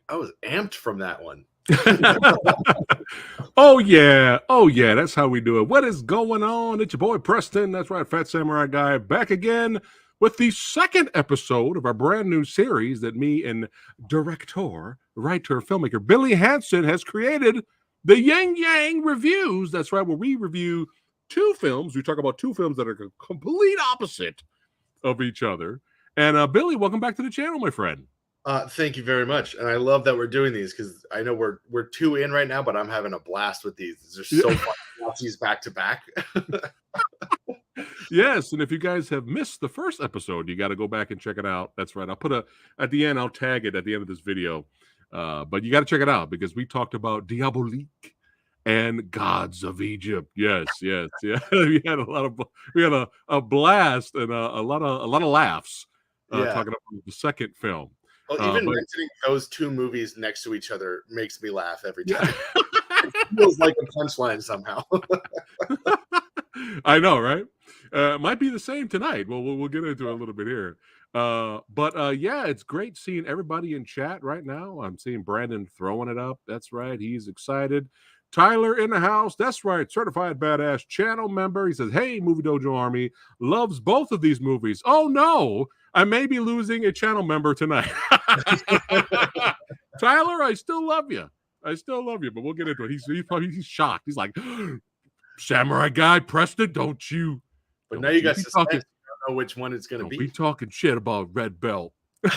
I was amped from that one. Oh yeah, that's how we do it. What is going on? It's your boy Preston. That's right, Phat Samurai Guy, back again with the second episode of our brand new series that me and director, writer, filmmaker Billy Hanson has created, the YIN-YANG reviews. That's right, where we review two films. We talk about two films that are complete opposite of each other. And Billy, welcome back to the channel, my friend. Thank you very much, and I love that we're doing these because I know we're two in right now, but I'm having a blast with these. These are so fun to watch these back to back. Yes, and if you guys have missed the first episode, you got to go back and check it out. That's right. I'll put at the end. I'll tag it at the end of this video, but you got to check it out because we talked about Diabolique and Gods of Egypt. Yes, yeah. We had a blast and a lot of laughs talking about the second film. Well, even mentioning those two movies next to each other makes me laugh every time. It feels like a punchline somehow. I know, right? Might be the same tonight. Well, we'll get into it a little bit here. But yeah, it's great seeing everybody in chat right now. I'm seeing Brandon throwing it up. That's right. He's excited. Tyler in the house. That's right. Certified Badass channel member. He says, hey, Movie Dojo Army loves both of these movies. Oh, no. I may be losing a channel member tonight. Tyler, I still love you. But we'll get into it. He's shocked. He's like, Samurai Guy, Preston, don't you? But now you got suspense. You don't know which one it's going to be. Be talking shit about Redbelt.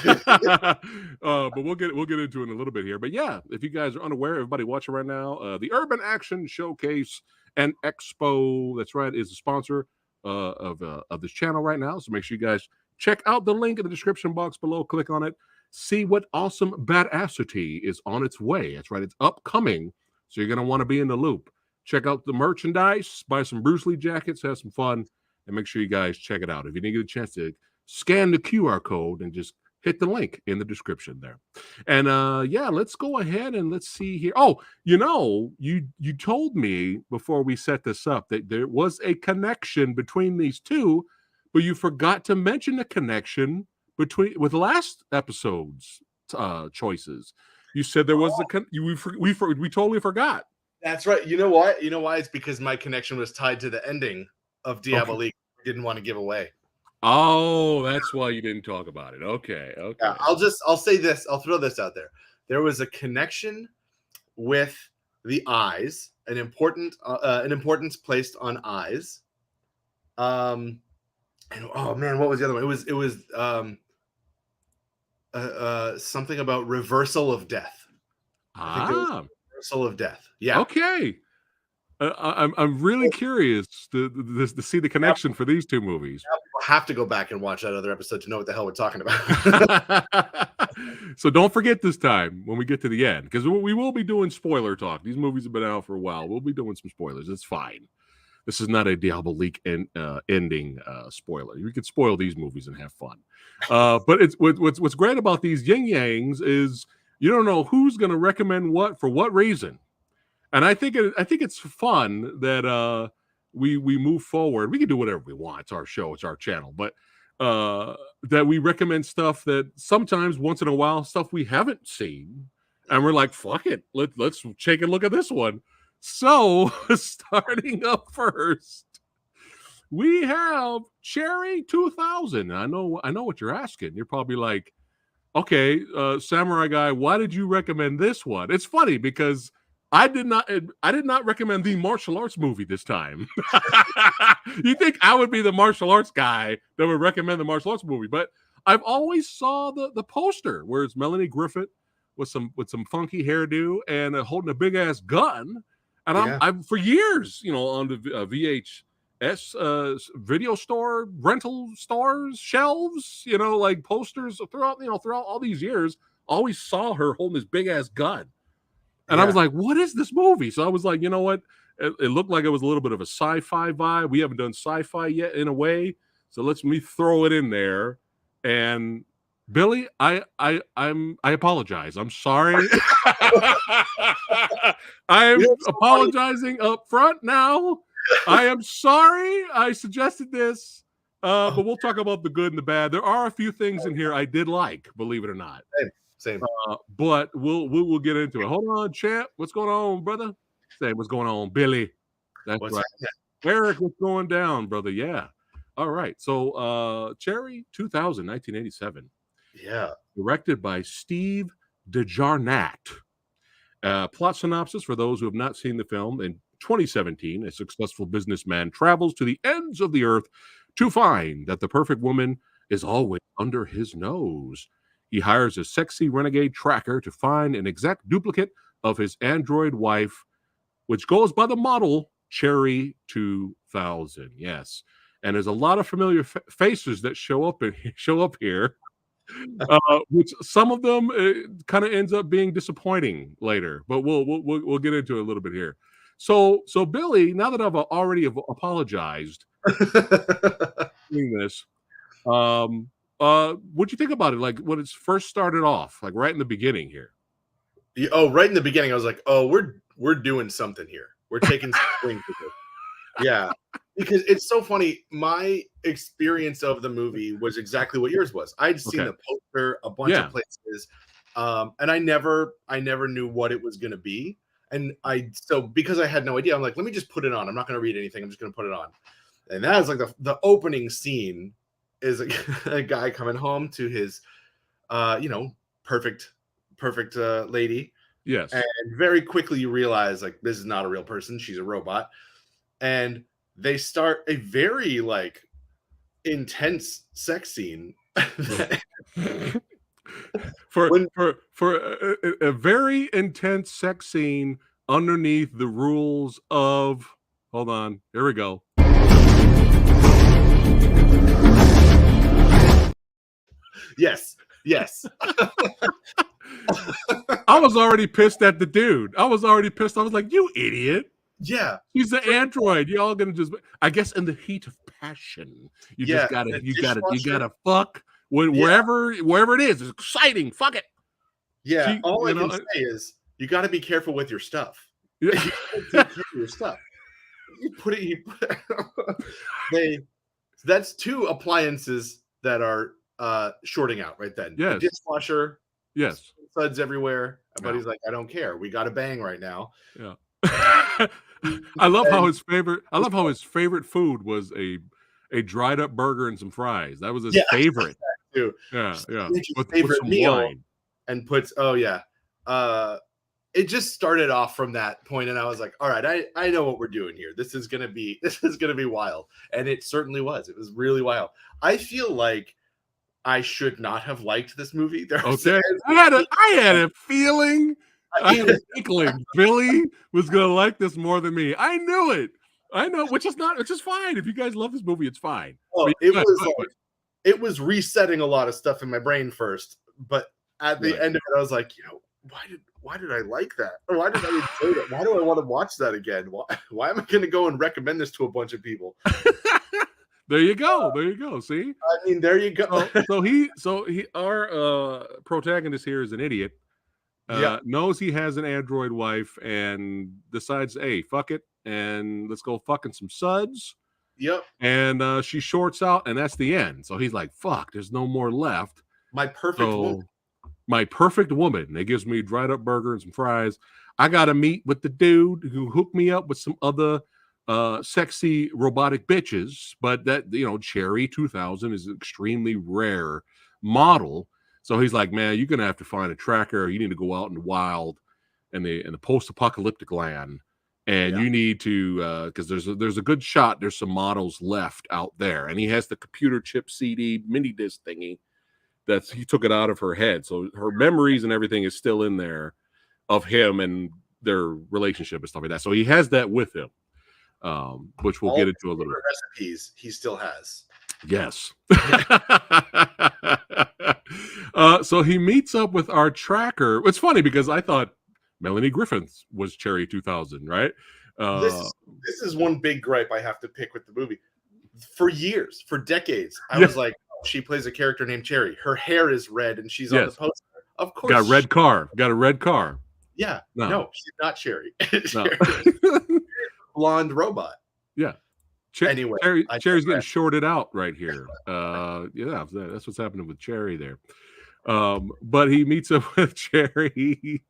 But we'll get into it in a little bit here. But yeah, if you guys are unaware, everybody watching right now, the Urban Action Showcase and Expo, that's right, is the sponsor of this channel right now. So make sure you guys check out the link in the description box below. Click on it. See what awesome badassity is on its way. That's right. It's upcoming. So you're going to want to be in the loop. Check out the merchandise. Buy some Bruce Lee jackets. Have some fun. And make sure you guys check it out. If you didn't get a chance to scan the QR code and just hit the link in the description there. And yeah, let's go ahead and let's see here. Oh, you told me before we set this up that there was a connection between these two, but you forgot to mention the connection with last episode's choices. You said there was we totally forgot. That's right. You know what? You know why? It's because my connection was tied to the ending of Diabolique. I didn't want to give away. Oh, that's why you didn't talk about it. Okay. Yeah, I'll say this. I'll throw this out there. There was a connection with the eyes, an importance placed on eyes. And oh man, what was the other one? It was something about reversal of death. I think it was reversal of death. Yeah. Okay. I'm really curious to see the connection for these two movies. We'll have to go back and watch that other episode to know what the hell we're talking about. So don't forget this time when we get to the end, because we will be doing spoiler talk. These movies have been out for a while. We'll be doing some spoilers. It's fine. This is not a Diabolique ending spoiler. You can spoil these movies and have fun. But it's what's great about these yin-yangs is you don't know who's going to recommend what for what reason. And I think it's fun that we move forward. We can do whatever we want. It's our show. It's our channel. But that we recommend stuff that sometimes once in a while stuff we haven't seen, and we're like, fuck it, let's take a look at this one. So starting up first, we have Cherry 2000. I know what you're asking. You're probably like, okay, Samurai Guy, why did you recommend this one? It's funny because I did not recommend the martial arts movie this time. You think I would be the martial arts guy that would recommend the martial arts movie, but I've always saw the poster where it's Melanie Griffith with some funky hairdo and holding a big ass gun. And I'm for years, on the VHS video store, rental stores, shelves, like posters throughout all these years, always saw her holding this big ass gun. And I was like, what is this movie? So I was like, you know what? It looked like it was a little bit of a sci-fi vibe. We haven't done sci-fi yet in a way. So let me throw it in there. And Billy, I apologize. I'm sorry. I'm apologizing up front now. I am sorry I suggested this. But we'll talk about the good and the bad. There are a few things in here I did like, believe it or not. Same. But we'll get into it. Hold on, champ. What's going on, brother? Say what's going on, Billy. That's right. Eric, what's going down, brother? Yeah. All right. So Cherry 2000, 1987. Yeah. Directed by Steve DeJarnat. Plot synopsis for those who have not seen the film. In 2017, a successful businessman travels to the ends of the earth to find that the perfect woman is always under his nose. He hires a sexy renegade tracker to find an exact duplicate of his android wife, which goes by the model Cherry 2000. Yes. And there's a lot of familiar faces that show up here. Which some of them kind of ends up being disappointing later, but we'll get into it a little bit here. So Billy, now that I've already apologized doing this, what'd you think about it? Like when it first started off, like right in the beginning here. Right in the beginning, I was like, oh, we're doing something here. We're taking some swings with it. Yeah. Because it's so funny. My experience of the movie was exactly what yours was. I'd seen the poster a bunch of places, and I never knew what it was going to be. And because I had no idea, I'm like, let me just put it on. I'm not going to read anything. I'm just going to put it on. And that is like the opening scene is a guy coming home to his, perfect lady. Yes. And very quickly you realize like this is not a real person. She's a robot. And they start a very like intense sex scene for a very intense sex scene underneath the rules of. Hold on, here we go. Yes. I was already pissed at the dude. I was like, you idiot. Yeah, he's an android. Y'all gonna just, I guess, in the heat of passion, you gotta fuck wherever it is. It's exciting. Fuck it. Yeah. All I can say is you got to be careful with your stuff. Yeah. You take care of your stuff. That's two appliances that are shorting out right then. Yes. The dishwasher. Yes. Suds everywhere. But he's like, I don't care. We got to bang right now. Yeah. I love how his favorite food was a dried up burger and some fries. That was his favorite. Too. Yeah. With some meal wine. And puts it just started off from that point, and I was like, all right, I know what we're doing here. This is gonna be wild. And it certainly was. It was really wild. I feel like I should not have liked this movie. I had a feeling. I had a inkling Billy was gonna like this more than me. I knew it. I know, which is fine. If you guys love this movie, it's fine. Well, it was resetting a lot of stuff in my brain first, but at the end of it, I was like, why did I like that? Or why did I enjoy that? Why do I want to watch that again? Why am I going to go and recommend this to a bunch of people? There you go. There you go. See? I mean, there you go. Our protagonist here is an idiot. Yeah. Knows he has an android wife and decides, hey, fuck it, and let's go fucking some suds. Yep. And she shorts out, and that's the end. So he's like, fuck, there's no more left. My perfect woman. My perfect woman. It gives me dried up burger and some fries. I got to meet with the dude who hooked me up with some other sexy robotic bitches. But that, Cherry 2000 is an extremely rare model. So he's like, man, you're going to have to find a tracker. You need to go out in the wild and the post-apocalyptic land. And you need to, because there's a good shot. There's some models left out there. And he has the computer chip CD mini disc thingy. He took it out of her head. So her memories and everything is still in there of him and their relationship and stuff like that. So he has that with him, which we'll get into a little bit. Recipes he still has. Yes. So he meets up with our tracker. It's funny because I thought Melanie Griffith was Cherry 2000, right? This is one big gripe I have to pick with the movie. For years, for decades, I was like, she plays a character named Cherry. Her hair is red, and she's on the poster. Of course, got a red car. Got a red car. Yeah, no, she's not Cherry. No. Blonde robot. Yeah. Anyway, Cherry's getting shorted out right here. Yeah, that's what's happening with Cherry there. But he meets up with Cherry,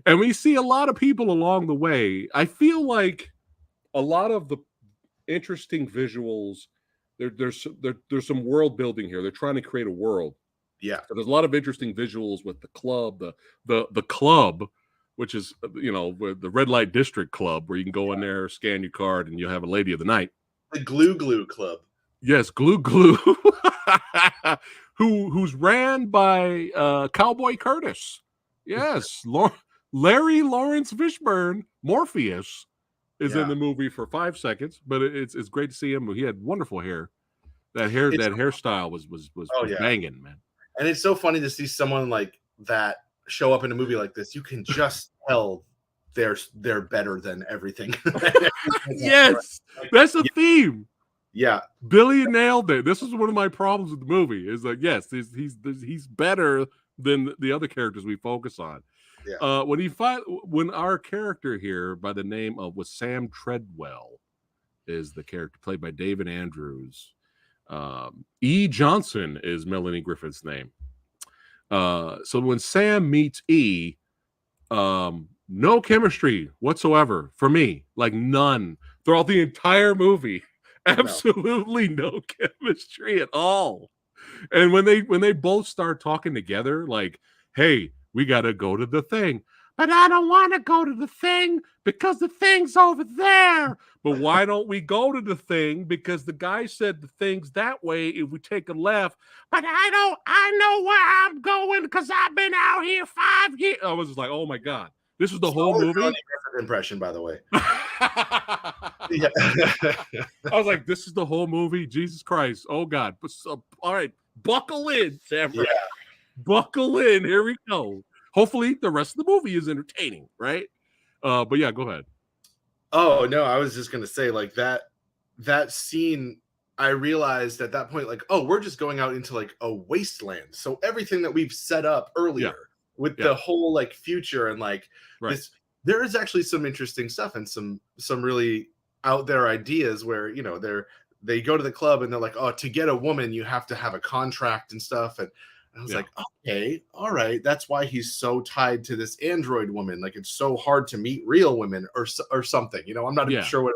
and we see a lot of people along the way. I feel like a lot of the interesting visuals. There's some world building here. They're trying to create a world. Yeah. So there's a lot of interesting visuals with the club, the club, which is the red light district club, where you can go in there, scan your card, and you'll have a lady of the night. The Glue Club. Yes, Glue, who's ran by Cowboy Curtis. Yes, Larry Lawrence Fishburne, Morpheus, is in the movie for 5 seconds, but it's great to see him. He had wonderful hair. That hairstyle was banging, man. And it's so funny to see someone like that show up in a movie like this. You can just tell they're better than everything. Yes, that's a theme. Yeah, Billy nailed it. This is one of my problems with the movie. Is like, yes, he's better than the other characters we focus on. Yeah. When our character here by the name of Sam Treadwell is the character played by David Andrews. E. Johnson is Melanie Griffith's name. So when Sam meets E, no chemistry whatsoever for me, like none throughout the entire movie. Absolutely no chemistry at all. And when they both start talking together, like, hey, we got to go to the thing. But I don't want to go to the thing because the thing's over there. But why don't we go to the thing? Because the guy said the thing's that way if we take a left. But I know where I'm going because I've been out here 5 years. I was just like, oh my God. This is the whole movie? Impression, by the way. Yeah. I was like, this is the whole movie? Jesus Christ. Oh God. All right. Buckle in, Samurai. Yeah. Buckle in. Here we go. Hopefully the rest of the movie is entertaining, right? But yeah, go ahead. Oh no, I was just gonna say, like, that scene, I realized at that point, like, oh, we're just going out into like a wasteland. So everything that we've set up earlier with the whole like future and like this, there is actually some interesting stuff and some really out there ideas where they go to the club and they're like, oh, to get a woman you have to have a contract and stuff. And I was like, okay, all right. That's why he's so tied to this android woman. Like, it's so hard to meet real women or something. I'm not even sure what,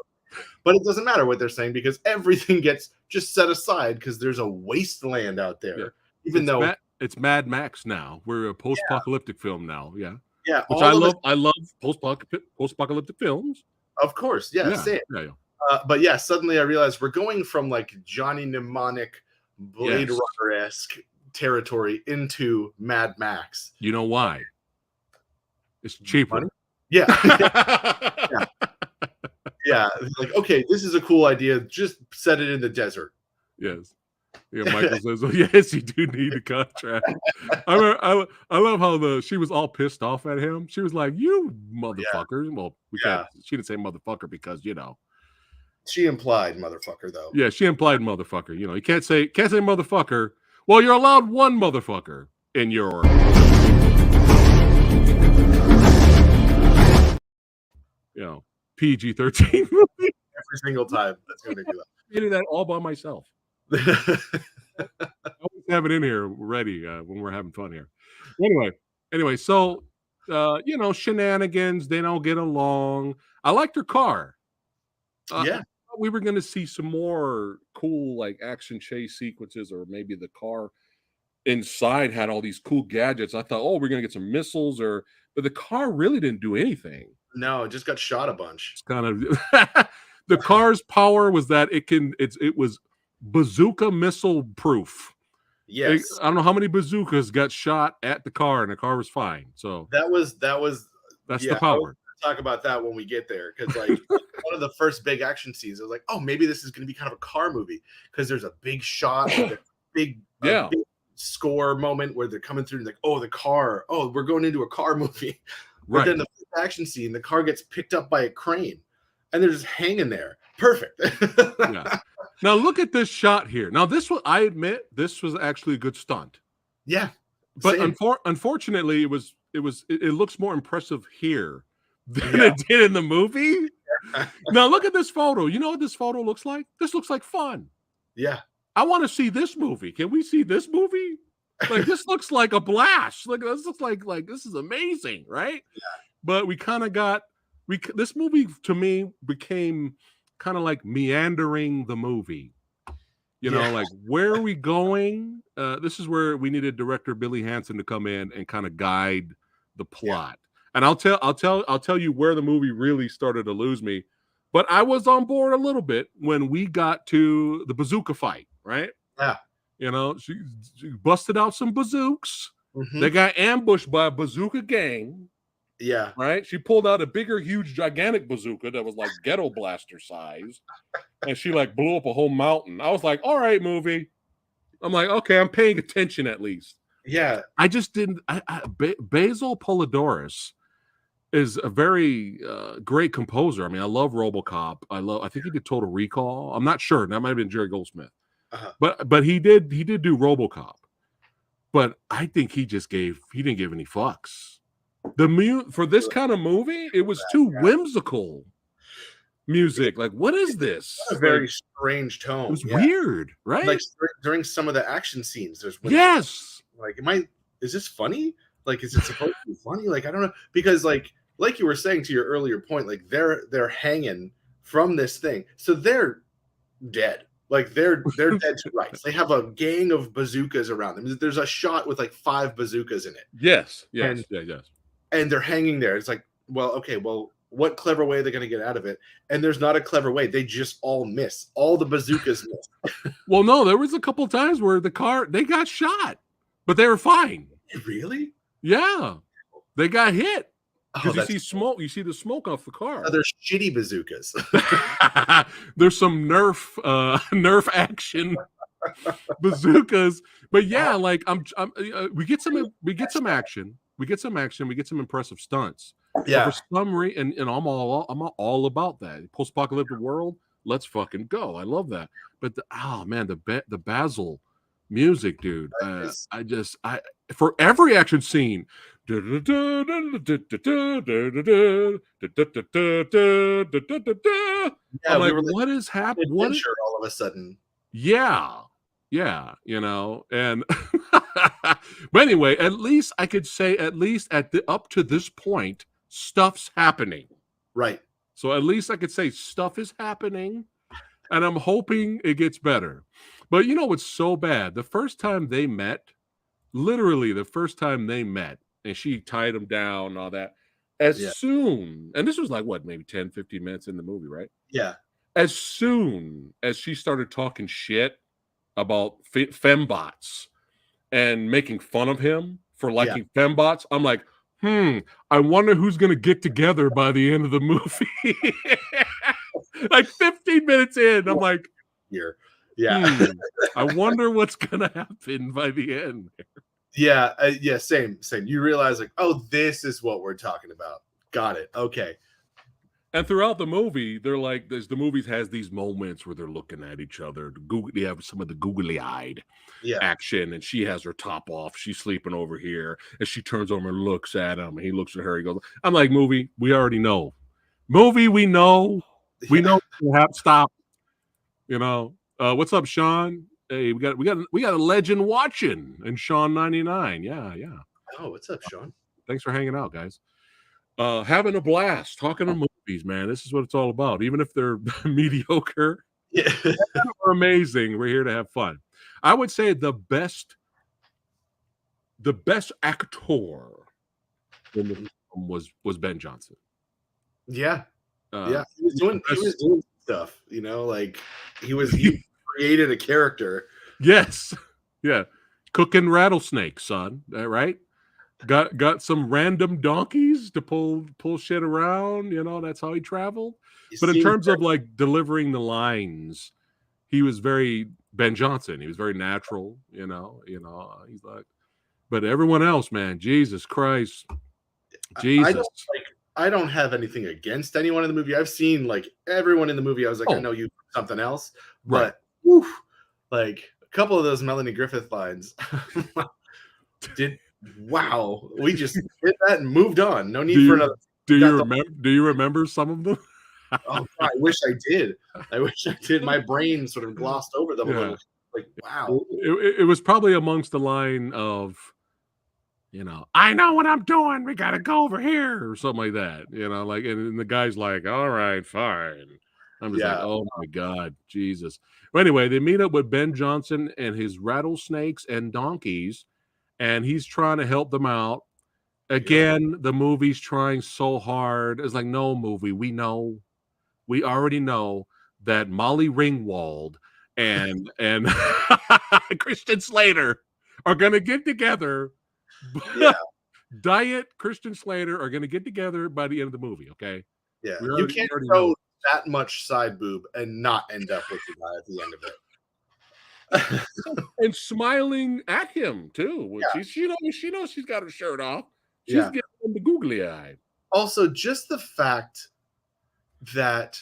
but it doesn't matter what they're saying because everything gets just set aside because there's a wasteland out there. Yeah. Even though it's Mad Max now. We're a post-apocalyptic film now. Yeah. Yeah. Which I love. I love post-apocalyptic films. Of course. Yeah. Same. But yeah, suddenly I realized we're going from like Johnny Mnemonic, Blade Runner-esque territory into Mad Max. You know why? It's cheaper. Money? Yeah. Yeah. Like, okay, this is a cool idea. Just set it in the desert. Yes. Yeah, Michael says, "Oh, yes, you do need a contract." I love how she was all pissed off at him. She was like, "You Yeah, motherfuckers!" Well, we can't. yeah. She didn't say motherfucker because She implied motherfucker though. yeah, she implied motherfucker. You can't say motherfucker. Well, you're allowed one motherfucker in your PG-13 movie. Every single time that's gonna do I did that all by myself. that. I always have it in here ready when we're having fun here. Anyway, so shenanigans. They don't get along. I liked her car. I Yeah. thought we were going to see some more cool like action chase sequences, or maybe the car inside had all these cool gadgets. I thought, oh, we're going to get some missiles, but the car really didn't do anything. No, it just got shot a bunch. It's kind of the car's power was that it was bazooka missile proof. Yes. I don't know how many bazookas got shot at the car, and the car was fine. So That was that's yeah, the power. talk about that when we get there, because like one of the first big action scenes, I was like, oh, maybe this is going to be kind of a car movie, because there's a big shot, like a big score moment where they're coming through and like, oh, the car, oh, we're going into a car movie. But then the action scene, the car gets picked up by a crane and they're just hanging there. Perfect. Yeah. Now look at this shot here. Now I admit this was actually a good stunt. Yeah. But unfortunately, it looks more impressive here than it did in the movie. Now look at this photo. You know what this photo looks like? This looks like fun. Yeah. I want to see this movie. Can we see this movie? Like this looks like a blast. Like this looks like this is amazing, right? Yeah. But we kind of got this movie to me became kind of like meandering the movie. Like where are we going? This is where we needed director Billy Hanson to come in and kind of guide the plot. Yeah. And I'll tell you where the movie really started to lose me. But I was on board a little bit when we got to the bazooka fight, right? Yeah. She busted out some bazooks. Mm-hmm. They got ambushed by a bazooka gang. Yeah. Right? She pulled out a bigger, huge, gigantic bazooka that was like ghetto blaster size. And she like blew up a whole mountain. I was like, all right, movie. I'm like, okay, I'm paying attention at least. Yeah. I just didn't. Basil Polidorus is a very great composer. I mean, I love RoboCop. I think he did Total Recall. I'm not sure. That might have been Jerry Goldsmith. Uh-huh. But he did do RoboCop. But I think he didn't give any fucks. For this kind of movie, it was too whimsical music. Like, what is this? A very strange tone. It was weird, right? Like during some of the action scenes, there's like, is this funny? Like, is it supposed to be funny? Like, I don't know, because like you were saying to your earlier point, like they're hanging from this thing, so they're dead. Like they're dead to rights. They have a gang of bazookas around them. There's a shot with like 5 bazookas in it. Yes. And they're hanging there. It's like, well, okay, what clever way are they going to get out of it? And there's not a clever way. They just all miss. All the bazookas miss. Well, no, there was a couple times where they got shot, but they were fine. Really? Yeah. They got hit. Because you see smoke. You see the smoke off the car. They're shitty bazookas. There's some Nerf action bazookas. But yeah, like we get some action. We get some impressive stunts. Yeah. But for some reason, and I'm all about that. Post-apocalyptic world, let's fucking go. I love that. But the Basil music, dude. For every action scene. I'm like, what is happening? What is all of a sudden? Yeah. And but anyway, at least I could say, up to this point, stuff's happening. Right. So at least I could say stuff is happening, and I'm hoping it gets better. But you know what's so bad? The first time they met, and she tied him down and all that, soon, and this was like, what, maybe 10, 15 minutes in the movie, right? Yeah. As soon as she started talking shit about fembots and making fun of him for liking fembots, I'm like, I wonder who's going to get together by the end of the movie. Like 15 minutes in, I'm like, here. Yeah. I wonder what's gonna happen by the end. Yeah, yeah, same. You realize like, oh, this is what we're talking about. Got it. Okay. And throughout the movie, they're like, the movies has these moments where they're looking at each other. They have some of the googly eyed Yeah. action, and she has her top off. She's sleeping over here, and she turns over and looks at him, and he looks at her. He goes, "I'm like, movie, we already know. Movie, we know. We Yeah. know. We have to stop. You know. What's up, Sean? Hey, we got a legend watching, and Sean 99. Yeah, yeah. Oh, what's up, Sean? Thanks for hanging out, guys. Having a blast talking to movies, man. This is what it's all about. Even if they're mediocre Yeah. or amazing, we're here to have fun. I would say the best actor in the film was Ben Johnson. Yeah. Yeah. He was Best- doing stuff, like he created a character. yes, yeah, cooking rattlesnakes, son. Right? Got some random donkeys to pull shit around. That's how he traveled. He But in seemed terms of like delivering the lines, he was very Ben Johnson. He was very natural. He's like, but everyone else, man, Jesus Christ, Jesus. I don't have anything against anyone in the movie. I've seen like everyone in the movie. I was like, I Oh. know you something else, Right. but whew, like a couple of those Melanie Griffith lines wow, we just did that and moved on. No need for another. Do got you the- remember? Do you remember some of them? Oh, I wish I did. My brain sort of glossed over them a Yeah. little. Like, wow. It was probably amongst the line of, I know what I'm doing. We got to go over here or something like that. Like, and the guy's like, all right, fine. I'm just like, Yeah. oh my God, Jesus. But anyway, they meet up with Ben Johnson and his rattlesnakes and donkeys, and he's trying to help them out. Again, the movie's trying so hard. It's like, no, movie, we already know that Molly Ringwald and Christian Slater are gonna get together. Yeah. Diet Christian Slater are gonna get together by the end of the movie. Okay, Yeah. We You already- can't we already throw know. that much side boob and not end up with the guy at the end of it. And smiling at him too. Which she knows she's got her shirt off. She's Yeah. getting him the googly eye. Also, just the fact that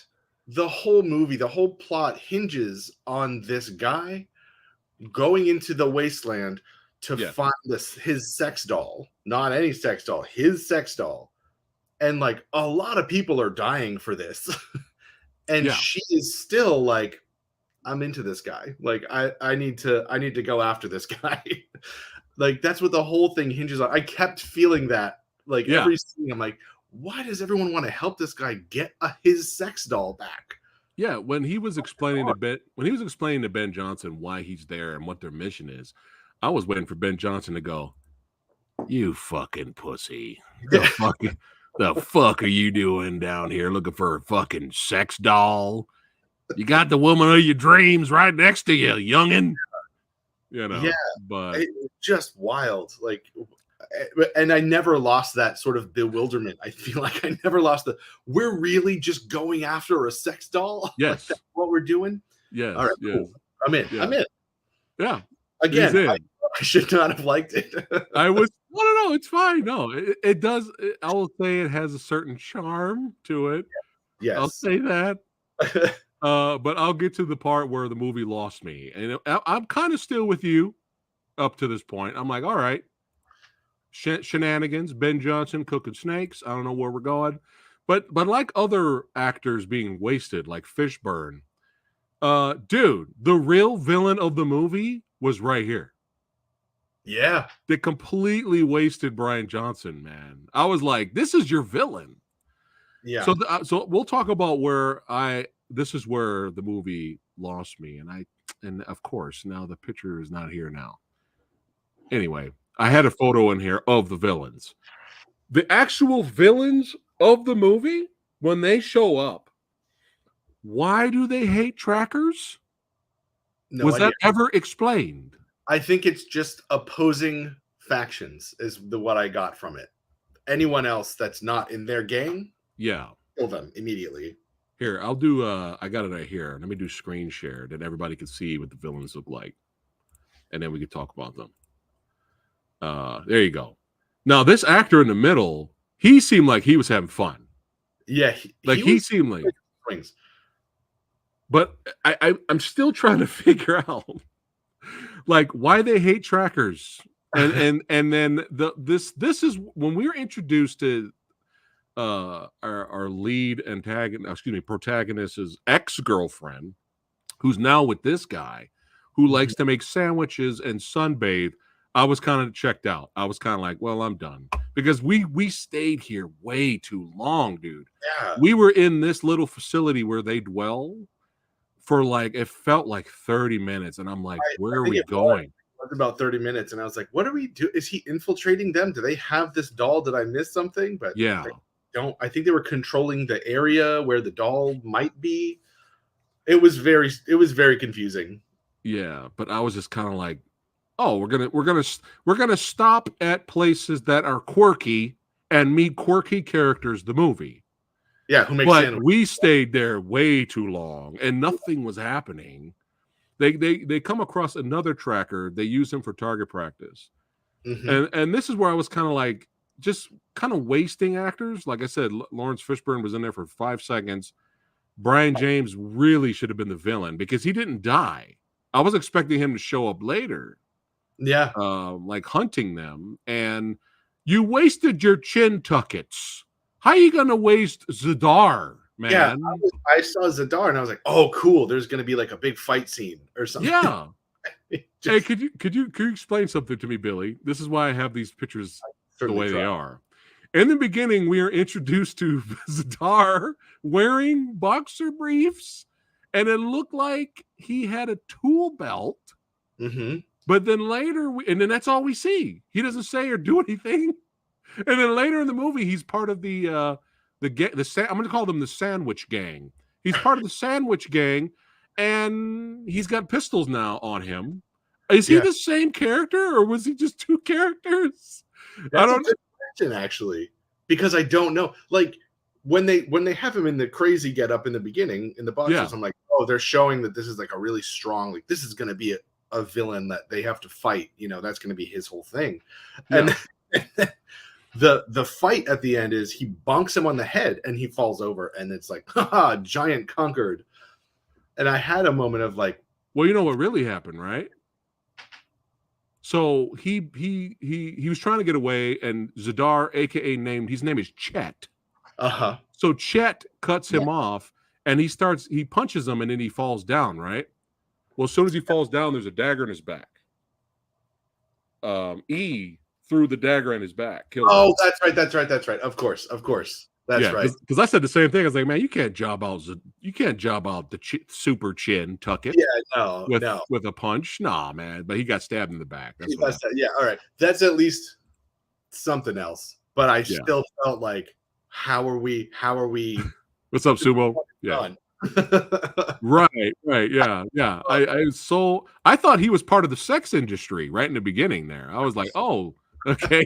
the whole movie, the whole plot hinges on this guy going into the wasteland to find his sex doll, not any sex doll, his sex doll. And like a lot of people are dying for this. And she is still like, I'm into this guy. Like I need to go after this guy. Like that's what the whole thing hinges on. I kept feeling that like every scene. I'm like, why does everyone want to help this guy get his sex doll back? Yeah, when he was explaining to Ben Johnson why he's there and what their mission is, I was waiting for Ben Johnson to go, "You fucking pussy. The fuck are you doing down here looking for a fucking sex doll? You got the woman of your dreams right next to you, youngin." Yeah, but it's just wild. Like, and I never lost that sort of bewilderment. I feel like I never lost we're really just going after a sex doll. Yes, like that's what we're doing. Yes, all right, yes. cool. I'm in. Yeah. I'm in. Yeah, again. I should not have liked it. I was no, it's fine. No, it does. I will say it has a certain charm to it. Yes, I'll say that. But I'll get to the part where the movie lost me, and I'm kind of still with you up to this point. I'm like, all right, shenanigans, Ben Johnson cooking snakes. I don't know where we're going, but like other actors being wasted, like Fishburne, dude, the real villain of the movie was right here. Yeah, they completely wasted Brian Johnson, man. I was like, this is your villain. Yeah. So we'll talk about where this is where the movie lost me, and of course now the picture is not here now. Anyway, I had a photo in here of the villains. The actual villains of the movie, when they show up, why do they hate trackers? No Was idea. that ever explained? I think it's just opposing factions is what I got from it. Anyone else that's not in their gang, Yeah, kill them immediately. Here, I'll do. I got it right here. Let me do screen share that everybody can see what the villains look like, and then we can talk about them. There you go. Now, this actor in the middle, he seemed like he was having fun. Yeah, Like he he was seemed like, swings. but I'm still trying to figure out like why they hate trackers. And then this is when we were introduced to our lead antagonist, excuse me, protagonist's ex-girlfriend, who's now with this guy who likes to make sandwiches and sunbathe. I was kind of checked out. I was kind of like, well, I'm done, because we stayed here way too long, dude. Yeah, We were in this little facility where they dwell for like, it felt like 30 minutes, and I'm like, where I are think we it going? was about 30 minutes, and I was like, "What are we do? Is he infiltrating them? Do they have this doll? Did I miss something?" But Yeah, they don't. I think they were controlling the area where the doll might be. It was very confusing. yeah. But I was just kind of like, oh, we're gonna stop at places that are quirky and meet quirky characters. The movie. Yeah, who makes But sandwich? we stayed there way too long and nothing was happening. They come across another tracker. They use him for target practice. Hmm. And this is where I was kind of like, just kind of wasting actors. Like I said, Lawrence Fishburne was in there for 5 seconds. Brian James really should have been the villain because he didn't die. I was expecting him to show up later, Yeah, like hunting them. And you wasted your chin tuckets. How you gonna waste Zadar, yeah. man? I saw Zadar, and I was like, "Oh, cool! There's going to be like a big fight scene or something." Yeah. Hey, Just could you explain something to me, Billy? This is why I have these pictures the certainly way try. they are. In the beginning, we are introduced to Zadar wearing boxer briefs, and it looked like he had a tool belt. Hmm. But then later, and then that's all we see. He doesn't say or do anything. And then later in the movie, he's part of I'm going to call them the Sandwich Gang. He's part of the Sandwich Gang, and he's got pistols now on him. Is he Yeah, the same character, or was he just two characters? I that's a don't. good question, actually, because I don't know. Like when they have him in the crazy get up in the beginning in the Yeah, boxers, I'm like, oh, they're showing that this is like a really strong, like this is going to be a villain that they have to fight. That's going to be his whole thing, yeah. and the fight at the end is he bonks him on the head and he falls over, and it's like, haha, giant conquered. And I had a moment of like, Well, you know what really happened, right? So he was trying to get away, and Zadar, aka named, his name is Chet. uh-huh, So Chet cuts yeah, him off, and he punches him, and then he falls down, right? Well, as soon as he falls down, there's a dagger in his back. E threw the dagger in his back, killed him. oh, that's right, of course, that's Yeah, right. because I said the same thing. I was like, man, you can't job out the super chin, tuck it Yeah, no, with no. with a punch. Nah, man. But he got stabbed in the back. That's what That's happened. yeah, all right. That's at least something else. But I Yeah. still felt like, how are we What's up, Sumo? Yeah. done? Right, right, yeah, yeah. I thought he was part of the sex industry right in the beginning there. I was like, "Oh, okay.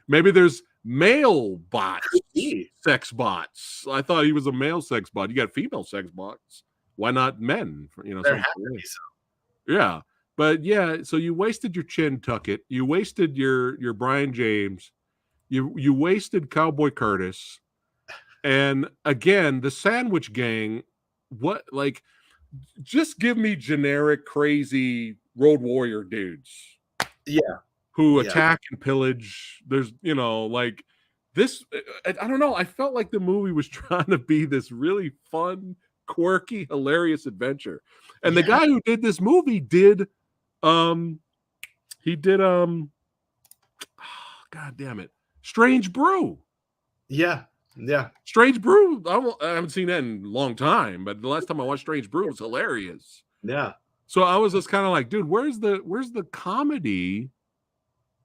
Maybe there's male bots, Could be. sex bots." I thought he was a male sex bot. You got female sex bots. Why not men? There Something. has to be some. Yeah. But yeah, so you wasted your chin tucket. You wasted your Brian James. You wasted Cowboy Curtis. And again, the Sandwich Gang, what like just give me generic crazy road warrior dudes Yeah, who yeah, attack and pillage. There's like this. I don't know. I felt like the movie was trying to be this really fun, quirky, hilarious adventure. And the yeah, guy who did this movie did um he did God damn it, Strange Brew. yeah, yeah, Strange Brew. I haven't seen that in a long time, but the last time I watched Strange Brew was hilarious. yeah. So I was just kind of like, dude, where's the comedy?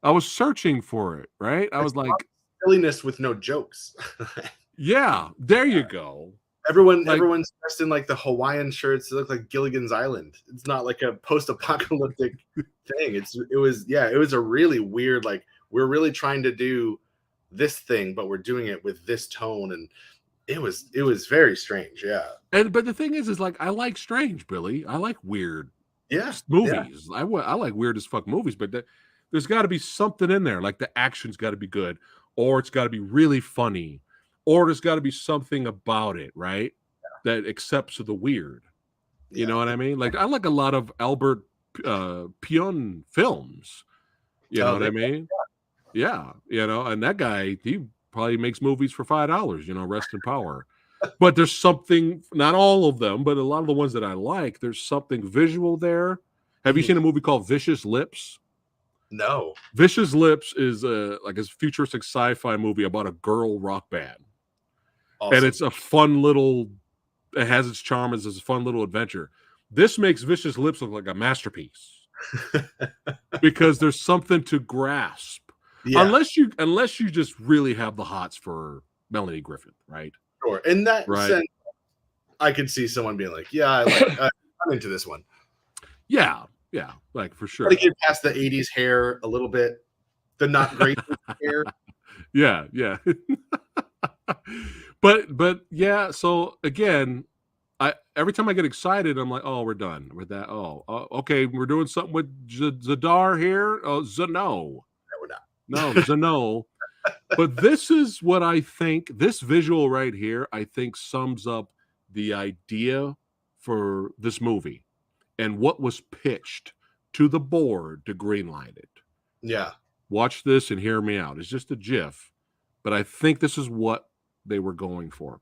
I was searching for it, right? I It's was like, silliness with no jokes. yeah, there you go. Everyone Like, everyone's dressed in like the Hawaiian shirts. It look like Gilligan's Island. It's not like a post-apocalyptic thing. It was a really weird, like, we're really trying to do this thing, but we're doing it with this tone. And It was very strange. Yeah. But the thing is like I like strange, Billy. I like weird Yeah. Yeah. movies. I like weird as fuck movies, but there's got to be something in there. Like the action's got to be good, or it's got to be really funny, or there's got to be something about it, right? That accepts the weird. You Yeah. know what I mean? Like I like a lot of Albert Pion films. You know Oh, what I mean? Yeah, and that guy, he probably makes movies for $5. Rest in power. But there's something, not all of them, but a lot of the ones that I like, there's something visual there. Have you mhm. seen a movie called Vicious Lips? No. Vicious Lips is like a futuristic sci-fi movie about a girl rock band. And Awesome. it's a fun little, it has its charm as a fun little adventure. This makes Vicious Lips look like a masterpiece because there's something to grasp. Yeah. Unless you just really have the hots for Melanie Griffith, right? Sure. In that Right. sense, I could see someone being like, "Yeah, I'm into this one." Yeah, like for sure. Try to get past the '80s hair a little bit, the not great hair. Yeah. but yeah, so again, every time I get excited, I'm like, oh, we're done with that. Oh, okay, we're doing something with Zadar here. Oh, Zano. No, we're not. No, Zano. But this is what I think, this visual right here, I think sums up the idea for this movie and what was pitched to the board to greenlight it. Yeah. Watch this and hear me out. It's just a GIF, but I think this is what they were going for.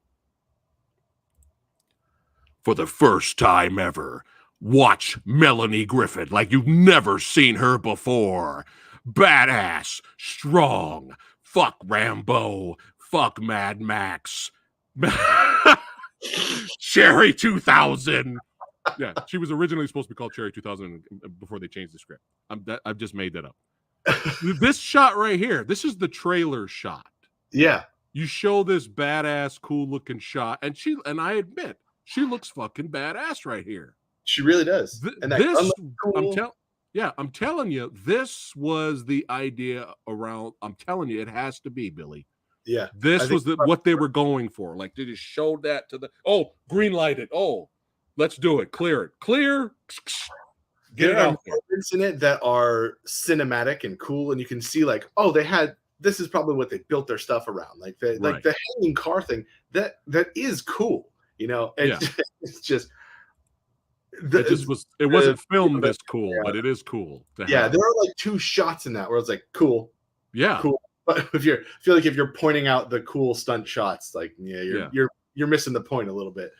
For the first time ever, watch Melanie Griffith like you've never seen her before. Badass, strong, fuck Rambo, fuck Mad Max, Cherry 2000. Yeah, she was originally supposed to be called Cherry 2000 before they changed the script. I've just made that up. This shot right here, this is the trailer shot. Yeah. You show this badass, cool looking shot, and I admit, she looks fucking badass right here. She really does. And this, cool. I'm telling you, this was the idea around. I'm telling you, it has to be, Billy. Yeah. This was what they were going for. Like they just showed that to the green light it. Oh, let's do it. Clear it. Clear. Get it out there. Moments in it that are cinematic and cool, and you can see like, oh, this is probably what they built their stuff around. Like the hanging car thing that is cool. It's just it wasn't filmed this cool, but it is cool. Yeah, there are like 2 shots in that where it's like cool. Yeah. Cool. But if you're pointing out the cool stunt shots, like you're missing the point a little bit.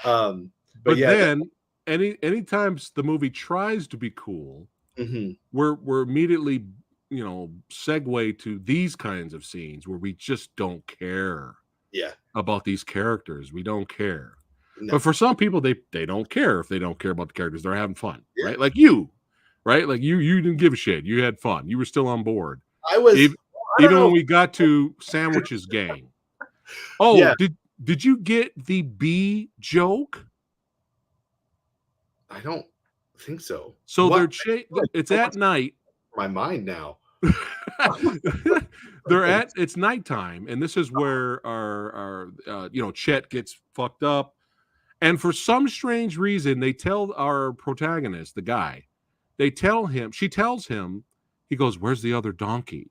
But then anytime the movie tries to be cool, we're immediately segue to these kinds of scenes where we just don't care about these characters. We don't care. No. But for some people, they don't care if they don't care about the characters. They're having fun, right? Like you, right? Like you didn't give a shit. You had fun. You were still on board. I was even when we got to Sandwich's gang. Oh, yeah. Did you get the bee joke? I don't think so. So it's at night. My mind now. It's nighttime, and this is where our Chet gets fucked up, and for some strange reason they tell our protagonist, the guy, she tells him, he goes, where's the other donkey?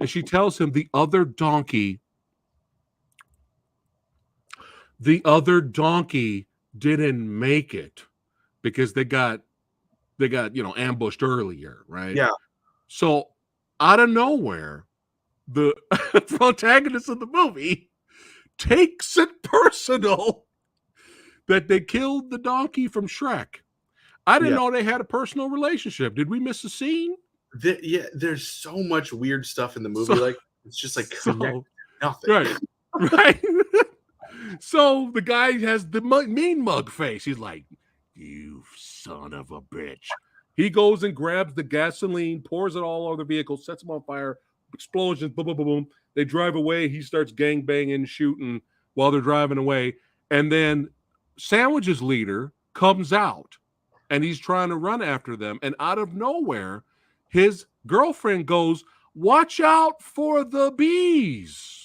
And she tells him the other donkey didn't make it because they got ambushed earlier, right? Yeah. So out of nowhere, the protagonist of the movie takes it personal that they killed the donkey from Shrek. I didn't know they had a personal relationship. Did we miss a scene? There's so much weird stuff in the movie. Like it's just like nothing. Right. So the guy has the mean mug face. He's like, "You son of a bitch." He goes and grabs the gasoline, pours it all over the vehicle, sets them on fire, explosions, boom, boom, boom, boom. They drive away. He starts gangbanging, shooting while they're driving away. And then Sandwich's leader comes out, and he's trying to run after them. And out of nowhere, his girlfriend goes, "Watch out for the bees."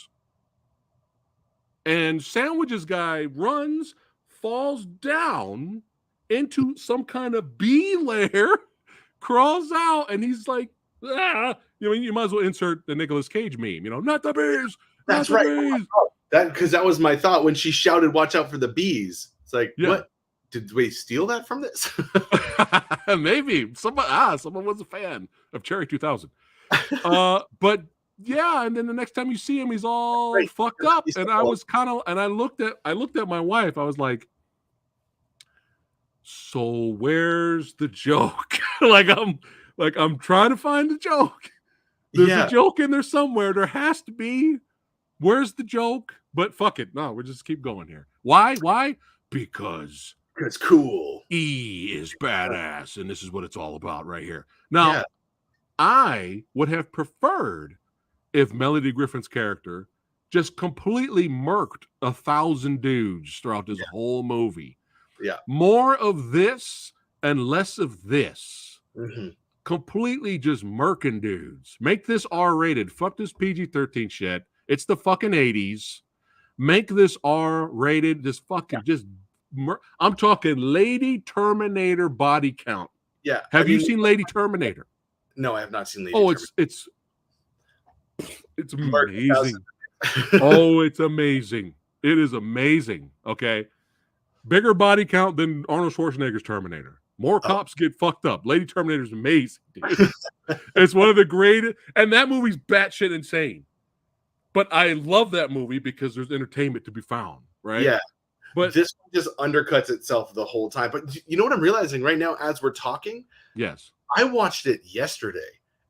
And Sandwiches guy runs, falls down into some kind of bee lair, crawls out, and he's like, ah. You might as well insert the Nicolas Cage meme, not the bees, not That's the right. bees. Because that was my thought when she shouted, "Watch out for the bees." It's like, Yeah. what? Did we steal that from this? Maybe someone was a fan of Cherry 2000. But yeah, and then the next time you see him, he's all Right. fucked up. And I was I looked at my wife. I was like, so where's the joke? I'm trying to find the joke. There's a joke in there somewhere. There has to be. Where's the joke? But fuck it. No, we'll just keep going here. Why? Because it's cool. E is badass, and this is what it's all about right here. Now, I would have preferred if Melody Griffin's character just completely murked 1,000 dudes throughout this whole movie. Yeah. More of this and less of this. Mm-hmm. Completely just murking dudes. Make this R-rated. Fuck this PG-13 shit. It's the fucking 80s. Make this R-rated. I'm talking Lady Terminator body count. Yeah. Have you seen Lady Terminator? No, I have not seen Lady Terminator. It's amazing. Oh, it's amazing. It is amazing. Okay. Bigger body count than Arnold Schwarzenegger's Terminator. More cops get fucked up. Lady Terminator's amazing, dude. It's one of the greatest. And that movie's batshit insane. But I love that movie because there's entertainment to be found, right? Yeah. But this one just undercuts itself the whole time. But you know what I'm realizing right now as we're talking? Yes. I watched it yesterday,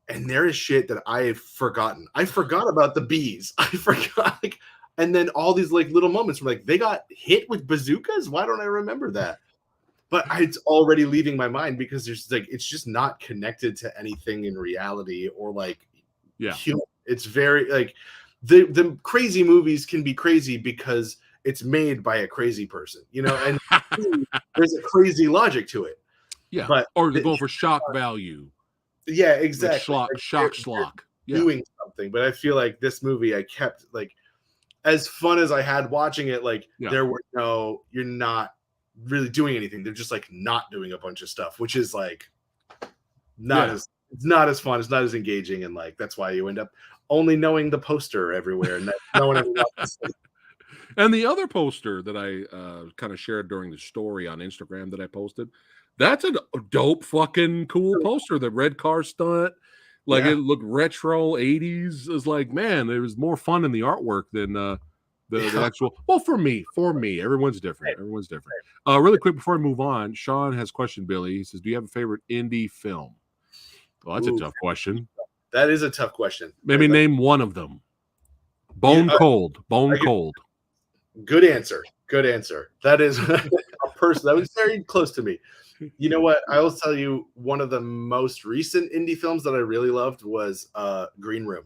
and there is shit that I had forgotten. I forgot about the bees. I forgot, and then all these little moments were they got hit with bazookas. Why don't I remember that? But it's already leaving my mind because there's it's just not connected to anything in reality or human. It's very the crazy movies can be crazy because it's made by a crazy person, and there's a crazy logic to it. Yeah, or they're going for shock value. Yeah, exactly. Shock schlock. Doing something, but I feel like this movie, I kept as fun as I had watching it. There were you're not really doing anything. They're just not doing a bunch of stuff, which is it's not as fun. It's not as engaging, and that's why you end up only knowing the poster everywhere, and no one ever wants to see. And the other poster that I kind of shared during the story on Instagram that I posted, that's a dope fucking cool poster. The red car stunt, it looked retro 80s. It's man, there was more fun in the artwork than the actual. Well, for me, everyone's different. Everyone's different. Really quick before I move on, Sean has a question, Billy. He says, "Do you have a favorite indie film?" Well, that's a tough question. That is a tough question. Maybe name one of them. Bone Cold. Good answer. That is a person that was very close to me. You know what? I will tell you one of the most recent indie films that I really loved was Green Room.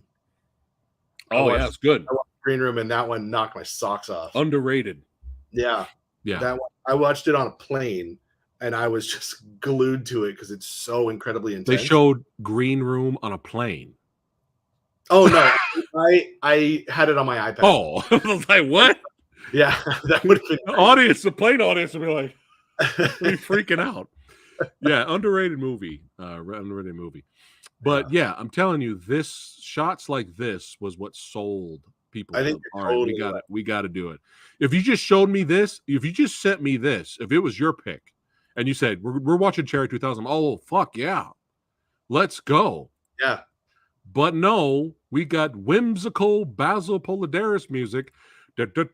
Oh, yeah, it's good. I watched Green Room, and that one knocked my socks off. Underrated. Yeah. That one, I watched it on a plane, and I was just glued to it because it's so incredibly intense. They showed Green Room on a plane. Oh, no. I had it on my iPad. Oh, I was like, what? Yeah, that would have been the plane audience would be like, be freaking out. Yeah, underrated movie. But yeah, I'm telling you, shots like this was what sold people. I think all right, we got to do it. If you just showed me this, if you just sent me this, if it was your pick, and you said we're watching Cherry 2000, oh fuck yeah, let's go. Yeah. But no, we got whimsical Basil Polidaris music. I feel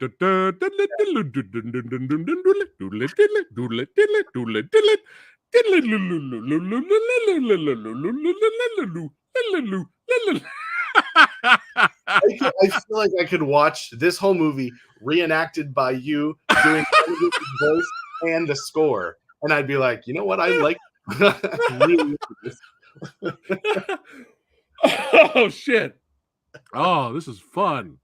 like I could watch this whole movie reenacted by you doing the voice and the score, and I'd be like, you know what, I like. Really oh shit! Oh, this is fun.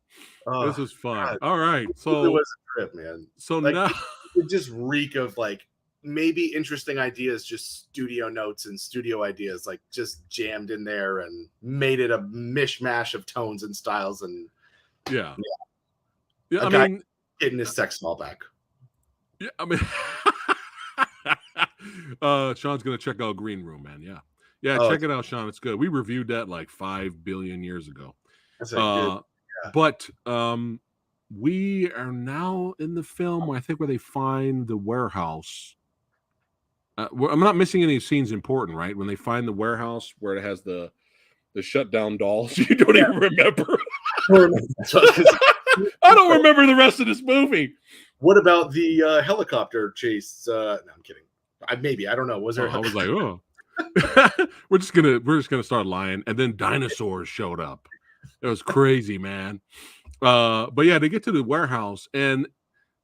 This is fun. God. All right, so it was a trip, man. So now it just reek of maybe interesting ideas, just studio notes and studio ideas, just jammed in there and made it a mishmash of tones and styles. And yeah. I mean, getting his sex doll back. Yeah, I mean, Sean's gonna check out Green Room, man. Yeah, Oh, check it out, Sean. It's good. We reviewed that like 5 billion years ago. that's a good. Uh, Yeah. but we are now in the film, I think, where they find the warehouse. I'm not missing any scenes important, right? When they find the warehouse where it has the shut down dolls, you don't even remember. I don't remember the rest of this movie. What about the helicopter chase? No, I'm kidding. Maybe I don't know. Was there? I was like, oh, we're just gonna start lying, and then dinosaurs showed up. It was crazy, man. But yeah, they get to the warehouse, and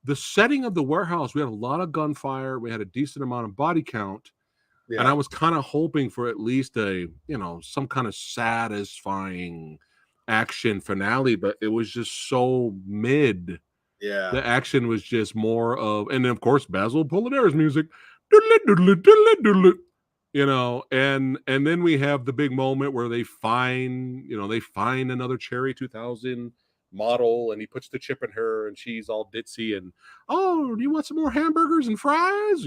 the setting of the warehouse, we had a lot of gunfire. We had a decent amount of body count. Yeah. And I was kind of hoping for at least some kind of satisfying action finale, but it was just so mid. Yeah. The action was just more of, and then of course Basil Apollinare's music, and then we have the big moment where they find another Cherry 2000 model, and he puts the chip in her, and she's all ditzy, and oh, do you want some more hamburgers and fries?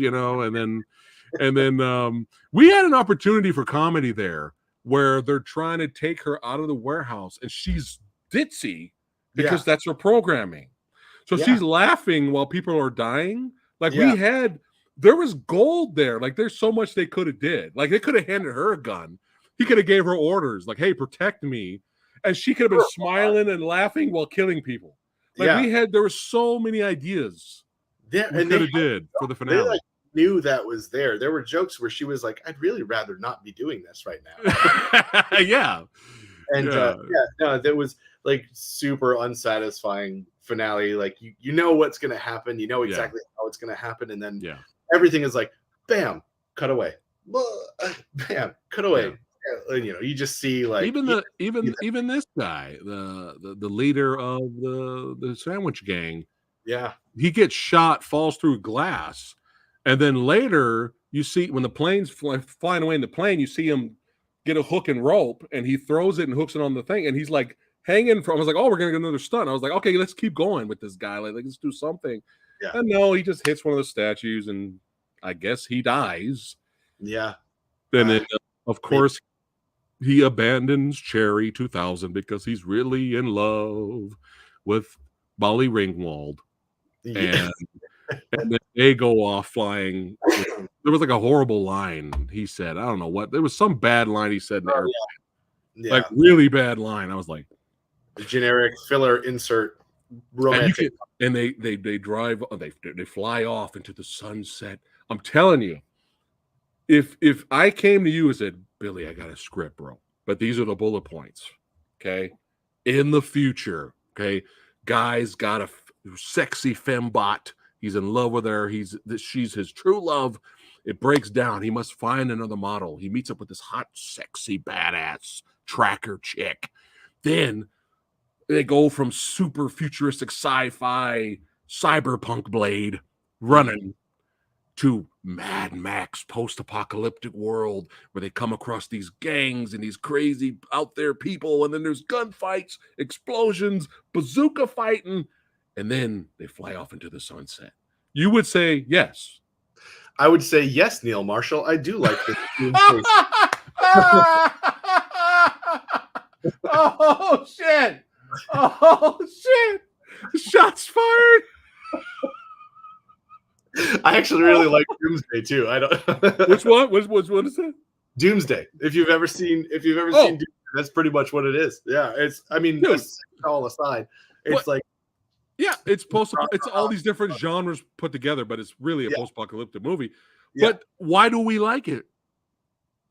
And then we had an opportunity for comedy there where they're trying to take her out of the warehouse, and she's ditzy because that's her programming. So she's laughing while people are dying. Like there was gold there. Like there's so much they could have did. Like they could have handed her a gun. He could have gave her orders like, hey, protect me. And she could have been smiling and laughing while killing people. Like there were so many ideas we could have did for the finale. They knew that was there. There were jokes where she was like, I'd really rather not be doing this right now. Yeah. And that was like super unsatisfying finale. Like you know what's gonna happen, you know exactly how it's gonna happen, and then everything is like bam, cut away. Bam, cut away. Yeah. And you just see like even this guy, the leader of the sandwich gang, he gets shot, falls through glass. And then later, you see when the plane's flying away in the plane, you see him get a hook and rope, and he throws it and hooks it on the thing, and he's like hanging from. I was like, oh, we're gonna get another stunt. I was like, okay, let's keep going with this guy. Like let's do something. Yeah. And no, he just hits one of the statues, and I guess he dies. Yeah. Then, of course, he abandons Cherry 2000 because he's really in love with Molly Ringwald. Yeah. And then they go off flying. There was like a horrible line he said. I don't know what. There was some bad line he said in the airplane. Like really bad line. I was like, the generic filler insert romantic. And they drive. They fly off into the sunset. I'm telling you, if I came to you and said, Billy, I got a script, bro, but these are the bullet points. Okay, in the future, okay, guy's got a sexy fembot. He's in love with her. She's his true love. It breaks down. He must find another model. He meets up with this hot, sexy, badass tracker chick. Then they go from super futuristic sci-fi cyberpunk Blade running to Mad Max post-apocalyptic world where they come across these gangs and these crazy out there people. And then there's gunfights, explosions, bazooka fighting. And then they fly off into the sunset. You would say yes. I would say yes, Neil Marshall. I do like this. Oh, shit. Oh, shit. Shots fired. I actually really like Doomsday, too. I don't. Which one? What is it? Doomsday. If you've ever seen Doomsday, that's pretty much what it is. Yeah. All aside, it's like, yeah, it's all these different genres put together, but it's really a post-apocalyptic movie. Yeah. But why do we like it?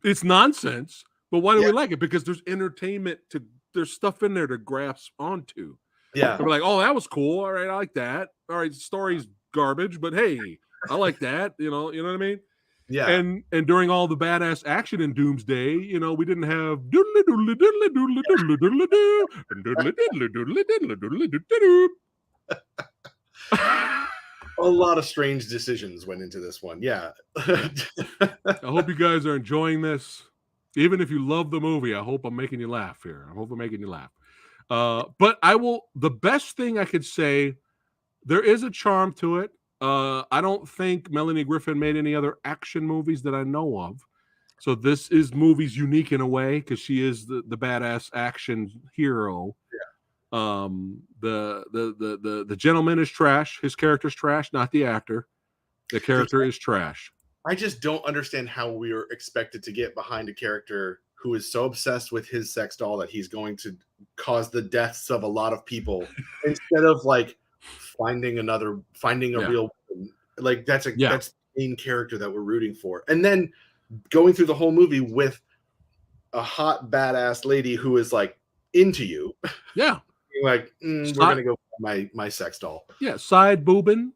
It's nonsense, but why do we like it? Because there's entertainment there's stuff in there to grasp onto. Yeah. So we're like, oh, that was cool. All right, I like that. All right, story's garbage, but hey, I like that. You know what I mean? Yeah. And during all the badass action in Doomsday, we didn't have a lot of strange decisions went into this one. Yeah. I hope you guys are enjoying this. Even if you love the movie, I hope I'm making you laugh here. I hope I'm making you laugh. But the best thing I could say There is a charm to it. I don't think Melanie Griffin made any other action movies that I know of. So this is movies unique in a way because she is the badass action hero. The gentleman is trash. His character's trash, not the actor. The character is trash. I just don't understand how we are expected to get behind a character who is so obsessed with his sex doll that he's going to cause the deaths of a lot of people instead of like finding a real, like that's the main character that we're rooting for. And then going through the whole movie with a hot badass lady who is like into you. Yeah. Like, we're gonna go for my sex doll. Yeah, side boobing.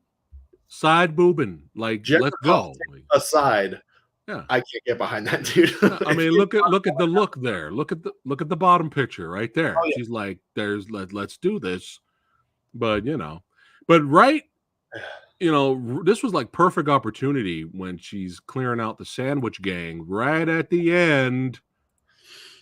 Like, let's go. Aside, yeah, I can't get behind that dude. I mean, look at the look there. Look at the bottom picture right there. Oh, yeah. She's like, let's do this. But right, this was like perfect opportunity when she's clearing out the sandwich gang. Right at the end,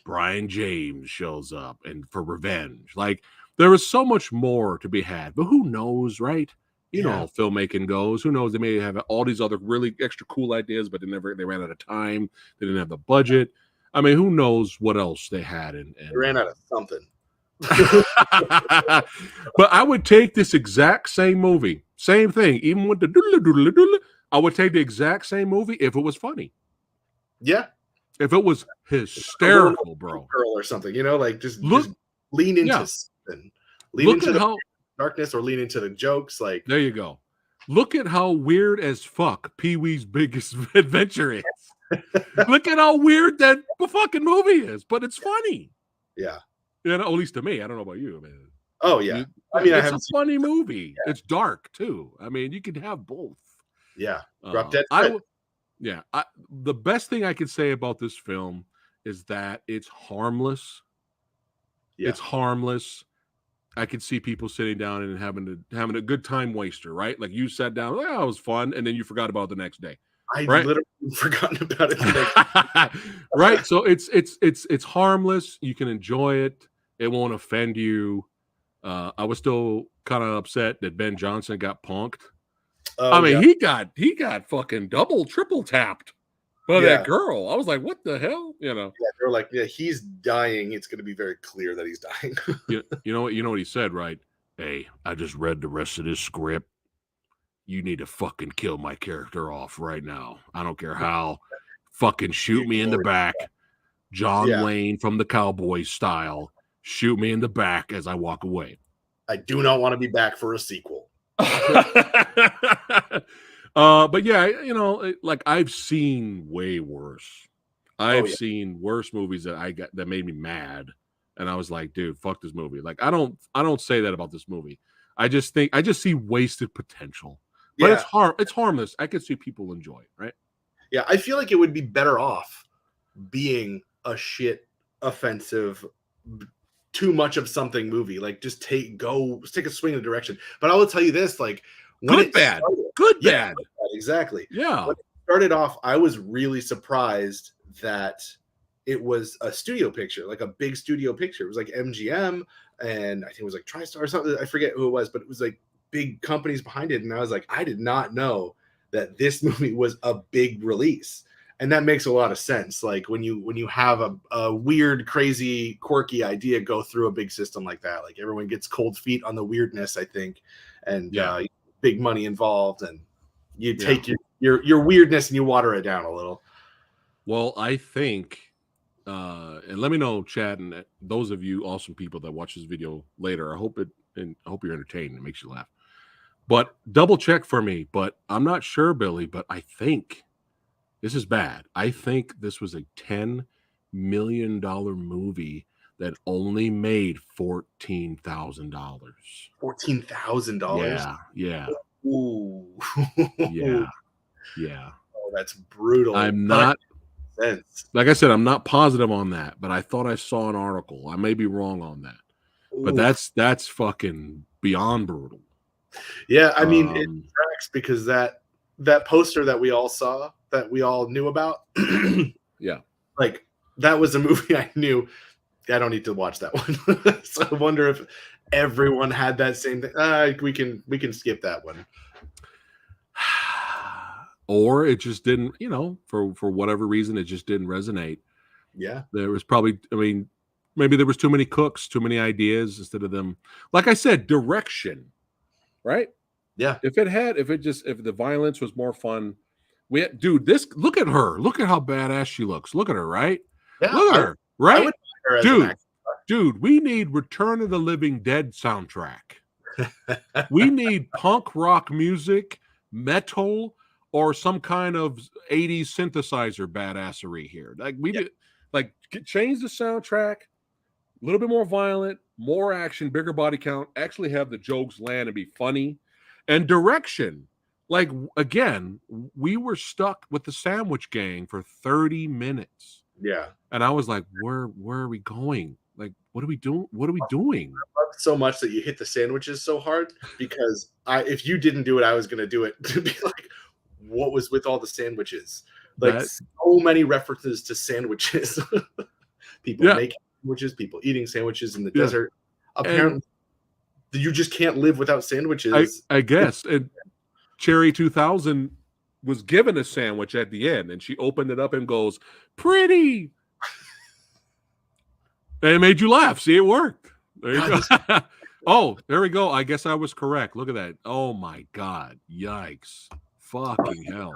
Brian James shows up and for revenge. Like, there was so much more to be had, but who knows, right? You know how filmmaking goes. Who knows? They may have all these other really extra cool ideas, but they ran out of time. They didn't have the budget. I mean, who knows what else they had? And they ran out of something. But I would take this exact same movie, same thing, even with the doodle. I would take the exact same movie if it was funny. Yeah. If it was hysterical, bro. Girl or something, like just lean into something. Lean Look into at how darkness or lean into the jokes. Like, there you go. Look at how weird as fuck Pee-wee's Biggest Adventure is. Look at how weird that fucking movie is, but it's funny. Yeah. At least to me. I don't know about you, man. Oh yeah. It's a funny movie. Yeah. It's dark too. I mean, you can have both. Yeah. The best thing I can say about this film is that it's harmless. Yeah. It's harmless. I could see people sitting down and having a good time waster, right? Like you sat down, it was fun, and then you forgot about it the next day. I literally forgotten about it the next day. Right? So it's harmless. You can enjoy it. It won't offend you. I was still kind of upset that Ben Johnson got punked. He got fucking double, triple tapped by that girl. I was like, what the hell? Yeah, they're like, he's dying. It's going to be very clear that he's dying. You know what he said, right? Hey, I just read the rest of this script. You need to fucking kill my character off right now. I don't care how. Fucking shoot me in the back. John Wayne from the Cowboys style. Shoot me in the back as I walk away. I do not want to be back for a sequel. But yeah, like I've seen way worse. I've seen worse movies that made me mad, and I was like, dude, fuck this movie. Like I don't say that about this movie. I just see wasted potential. But it's harmless. I could see people enjoy it, right? Yeah, I feel like it would be better off being a shit, offensive, too much of something movie. Like just take a swing in the direction. But I will tell you this, like good bad. Exactly. Yeah. When it started off, I was really surprised that it was a studio picture, like a big studio picture. It was like MGM and I think it was like TriStar or something. I forget who it was, but it was like big companies behind it. And I was like, I did not know that this movie was a big release. And that makes a lot of sense. Like when you have a weird, crazy, quirky idea go through a big system like that, like everyone gets cold feet on the weirdness, I think, and big money involved, and you take your weirdness and you water it down a little. Well, I think, and let me know, Chad, and those of you awesome people that watch this video later. I hope you're entertained and it makes you laugh. But double check for me. But I'm not sure, Billy. But I think this is bad. I think this was a $10 million movie that only made $14,000. $14,000. Yeah. Ooh. Yeah. Oh, that's brutal. I'm not. Like I said, I'm not positive on that, but I thought I saw an article. I may be wrong on that, but that's fucking beyond brutal. Yeah, I mean, it tracks because that poster that we all saw, that we all knew about, like that was a movie I knew. I don't need to watch that one. So I wonder everyone had that same thing. We can skip that one. Or it just didn't, for whatever reason, it just didn't resonate. Yeah. There was probably, maybe there was too many cooks, too many ideas instead of them. Like I said, direction, right? Yeah. If the violence was more fun, look at her. Look at how badass she looks. Look at her, right? Yeah. Look at her, right? I would buy her as an actor. Dude, we need Return of the Living Dead soundtrack. We need punk rock music, metal, or some kind of 80s synthesizer badassery here. Change the soundtrack, a little bit more violent, more action, bigger body count, actually have the jokes land and be funny. And direction. Like, again, we were stuck with the Sandwich Gang for 30 minutes. Yeah. And I was like, where are we going? Like, what are we doing? What are we doing? I love so much that you hit the sandwiches so hard, because if you didn't do it, I was going to do it. To be like, what was with all the sandwiches? Like, so many references to sandwiches. People making sandwiches, people eating sandwiches in the desert. Apparently, you just can't live without sandwiches. I guess. And Cherry 2000 was given a sandwich at the end, and she opened it up and goes, "Pretty." And it made you laugh. See, it worked. There you go. Oh, there we go. I guess I was correct. Look at that. Oh my God. Yikes. Fucking hell.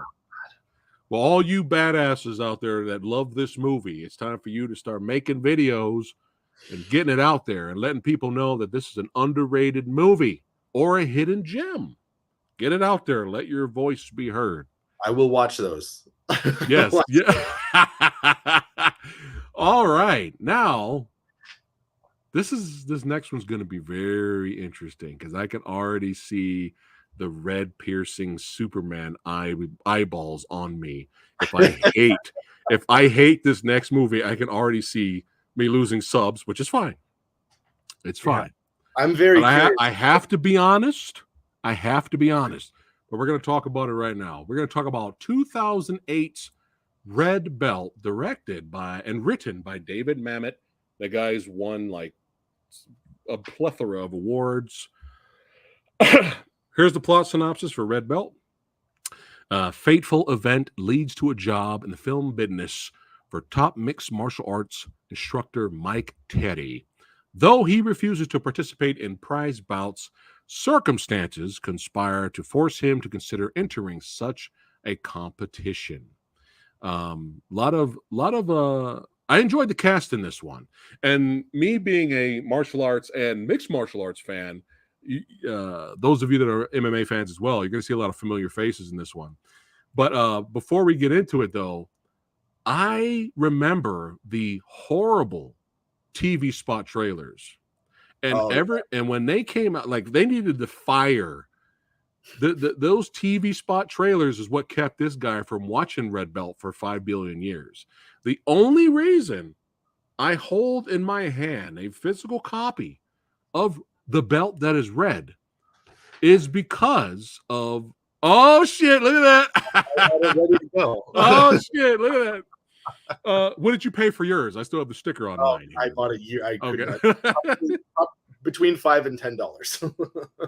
Well, all you badasses out there that love this movie, it's time for you to start making videos and getting it out there and letting people know that this is an underrated movie or a hidden gem. Get it out there. Let your voice be heard. I will watch those. Yes. Yeah. All right. Now, this next one's going to be very interesting because I can already see the red piercing Superman eyeballs on me. If I hate this next movie, I can already see me losing subs, which is fine. It's fine. Yeah. I'm very I have to be honest. But we're going to talk about it right now. We're going to talk about 2008's Redbelt, directed by and written by David Mamet. The guy's won like a plethora of awards. Here's the plot synopsis for Redbelt. A fateful event leads to a job in the film business for top mixed martial arts instructor Mike Teddy. Though he refuses to participate in prize bouts, circumstances conspire to force him to consider entering such a competition. I enjoyed the cast in this one, and me being a martial arts and mixed martial arts fan, those of you that are MMA fans as well, you're going to see a lot of familiar faces in this one. But before we get into it, though, I remember the horrible TV spot trailers, and when they came out, like they needed to fire. Those TV spot trailers is what kept this guy from watching Redbelt for 5 billion years. The only reason I hold in my hand a physical copy of the belt that is red is because of shit, look at that. ready to go. Oh shit, look at that. What did you pay for yours? I still have the sticker on mine. I bought a year. Okay. Between $5 and $10.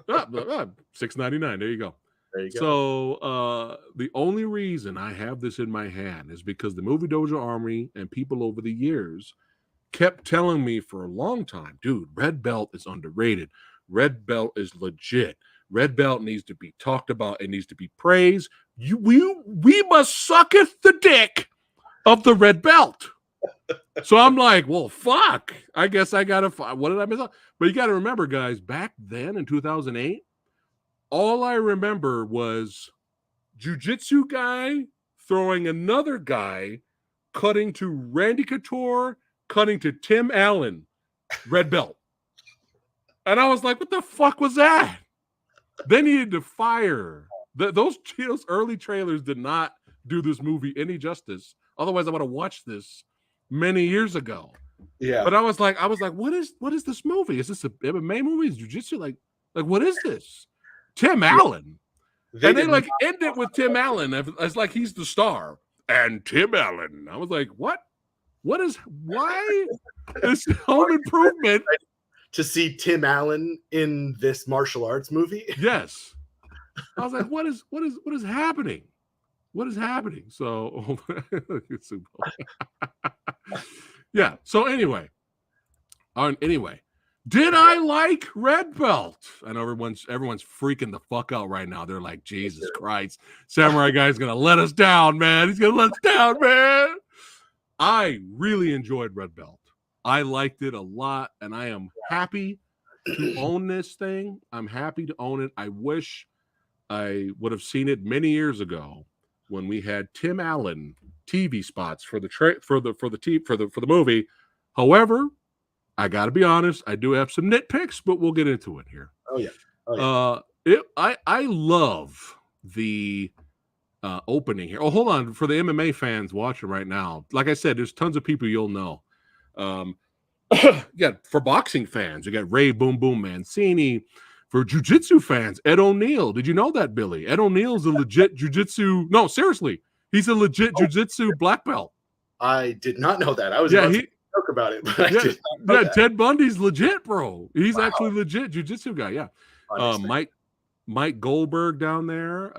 $6.99. There you go. There you go. So the only reason I have this in my hand is because the Movie Dojo Army and people over the years kept telling me for a long time, dude, Redbelt is underrated. Redbelt is legit. Redbelt needs to be talked about. It needs to be praised. We must sucketh the dick of the red belt. So I'm like, well, fuck. I guess I gotta. What did I miss out? But you got to remember, guys, back then in 2008, all I remember was jiu-jitsu guy throwing another guy, cutting to Randy Couture, cutting to Tim Allen, red belt. And I was like, what the fuck was that? They needed to fire. Those early trailers did not do this movie any justice. Otherwise, I would have watched this many years ago. Yeah. But I was like, what is this movie? Is this a MMA movie? Is jiu-jitsu? Like what is this? Tim Allen. They like end it with Tim Allen as like he's the star. And Tim Allen. I was like, what? Why is Home Improvement to see Tim Allen in this martial arts movie. Yes. I was like, what is happening? What is happening? So yeah. So anyway, did I like Redbelt? I know everyone's freaking the fuck out right now. They're like, Jesus Christ, Samurai Guy's gonna let us down, man. He's gonna let us down, man. I really enjoyed Redbelt. I liked it a lot, and I am happy to own this thing. I'm happy to own it. I wish I would have seen it many years ago when we had Tim Allen TV spots for the movie. However, I got to be honest, I do have some nitpicks, but we'll get into it here. Oh yeah. I love the opening here. Oh, hold on. For the MMA fans watching right now, like I said, there's tons of people you'll know. Yeah, for boxing fans, you got Ray Boom Boom Mancini. For jiu-jitsu fans, Ed O'Neill. Did you know that, Billy? Ed O'Neill's a legit jiu-jitsu. No, seriously. He's a legit jiu-jitsu black belt. I did not know that. I was about to joke about it, but I did not know that. Ted Bundy's legit, bro. He's actually legit jiu-jitsu guy. Yeah. Mike Goldberg down there,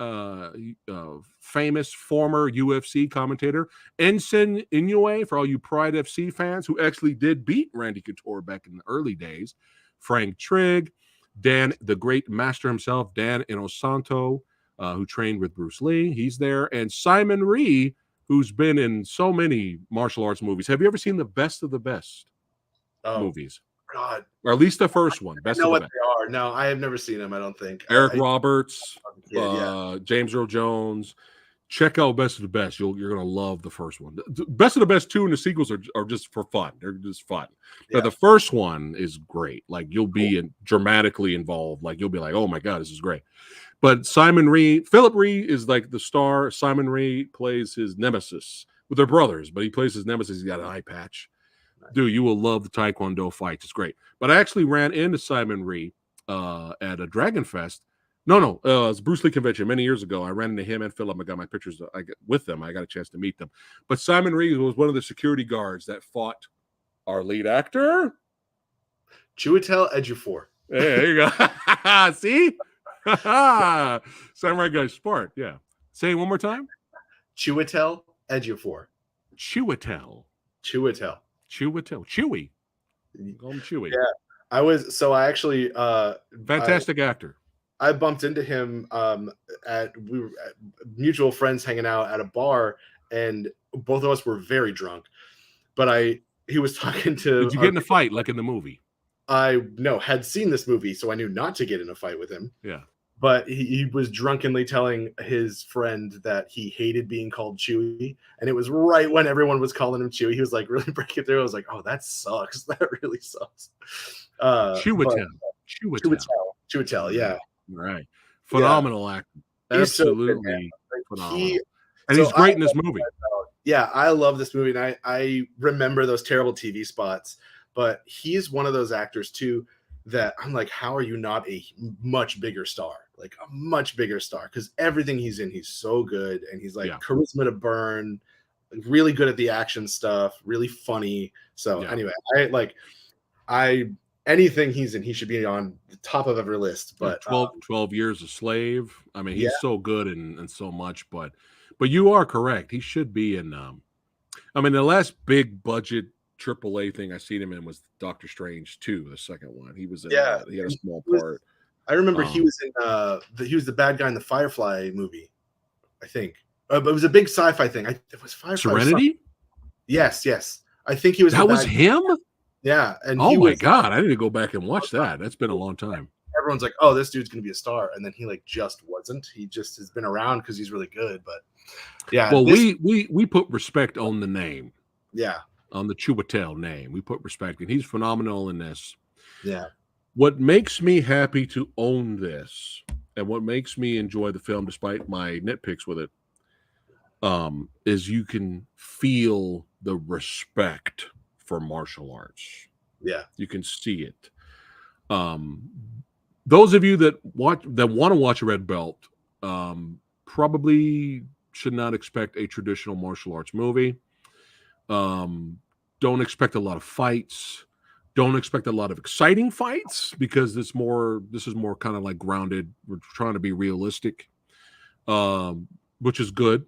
famous former UFC commentator. Ensign Inoue, for all you Pride FC fans, who actually did beat Randy Couture back in the early days. Frank Trigg. Dan, the great master himself, Dan Inosanto, who trained with Bruce Lee. He's there. And Simon Rhee, who's been in so many martial arts movies. Have you ever seen the Best of the Best movies? God. Or at least the first one. Best I know of the what Best. They are. No, I have never seen them, I don't think. Eric Roberts, James Earl Jones. Check out Best of the Best. You're going to love the first one. Best of the Best 2 and the sequels are just for fun. They're just fun. Yeah. But the first one is great. Like, you'll be dramatically involved. Like, you'll be like, oh my God, this is great. But Simon Rhee, Philip Rhee is like the star. Simon Rhee plays his nemesis with their brothers, but he plays his nemesis. He's got an eye patch. Nice. Dude, you will love the Taekwondo fights. It's great. But I actually ran into Simon Rhee at a Dragon Fest. No, it was Bruce Lee convention many years ago. I ran into him and Philip. I got my pictures with them. I got a chance to meet them. But Simon Rhee was one of the security guards that fought our lead actor, Chiwetel Ejiofor. Hey, there you go. See? Samurai Guy smart. Yeah. Say it one more time. Chiwetel Ejiofor. Chiwetel. Chewy. Call him Chewy. Yeah. I actually fantastic actor. I bumped into him we were at mutual friends hanging out at a bar, and both of us were very drunk. But he was talking to. Did you get in a fight like in the movie? I had seen this movie, so I knew not to get in a fight with him. Yeah. But he was drunkenly telling his friend that he hated being called Chewy, and it was right when everyone was calling him Chewy. He was like really breaking through. I was like, "Oh, that sucks. That really sucks." Chiwetel, yeah. Right. Phenomenal actor. Absolutely phenomenal. He's great in this movie. Yeah, I love this movie. And I remember those terrible TV spots, but he's one of those actors too that I'm like, how are you not a much bigger star? Like a much bigger star, because everything he's in, he's so good, and he's like charisma to burn, really good at the action stuff, really funny. So anyway, anything he's in, he should be on the top of every list. But 12 years a slave. I mean, he's so good and so much, but you are correct. He should be in I mean, the last big budget AAA thing I seen him in was Doctor Strange 2, the second one. He was in he had a small part. I remember he was in he was the bad guy in the Firefly movie, I think. But it was a big sci-fi thing. It was Firefly. Serenity? Yes. I think he was. That was him? Yeah. And oh my God, I need to go back and watch that. That's been a long time. Everyone's like, "Oh, this dude's gonna be a star," and then he just wasn't. He just has been around because he's really good. But yeah, well, we put respect on the name. Yeah, on the Chiwetel name, we put respect, and he's phenomenal in this. Yeah. What makes me happy to own this, and what makes me enjoy the film, despite my nitpicks with it, is you can feel the respect for martial arts. Yeah, you can see it. Those of you that want to watch a Red Belt probably should not expect a traditional martial arts movie. Don't expect a lot of fights. Don't expect a lot of exciting fights because this is more kind of like grounded. We're trying to be realistic, which is good.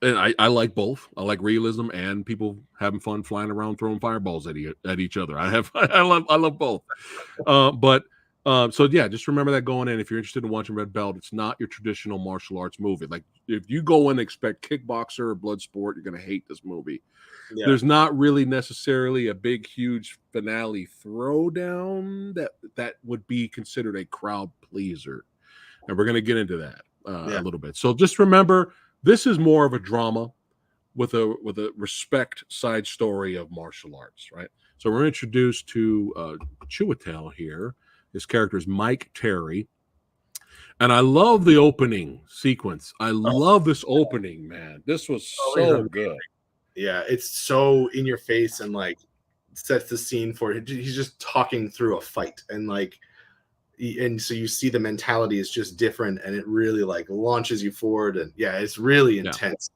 And I like both. I like realism and people having fun flying around throwing fireballs at each other. I love both. But so yeah, just remember that going in. If you're interested in watching Red Belt, it's not your traditional martial arts movie. Like if you go in and expect kickboxer or blood sport, you're gonna hate this movie. Yeah. There's not really necessarily a big, huge finale throwdown that would be considered a crowd pleaser, and we're gonna get into that a little bit. So just remember, this is more of a drama with a respect side story of martial arts, right? So we're introduced to Chiwetel here. His character is Mike Terry. And I love the opening sequence. I love this opening, man. This was so good. Yeah, it's so in your face and like sets the scene for it. He's just talking through a fight and like and so you see the mentality is just different and it really like launches you forward and yeah, it's really intense.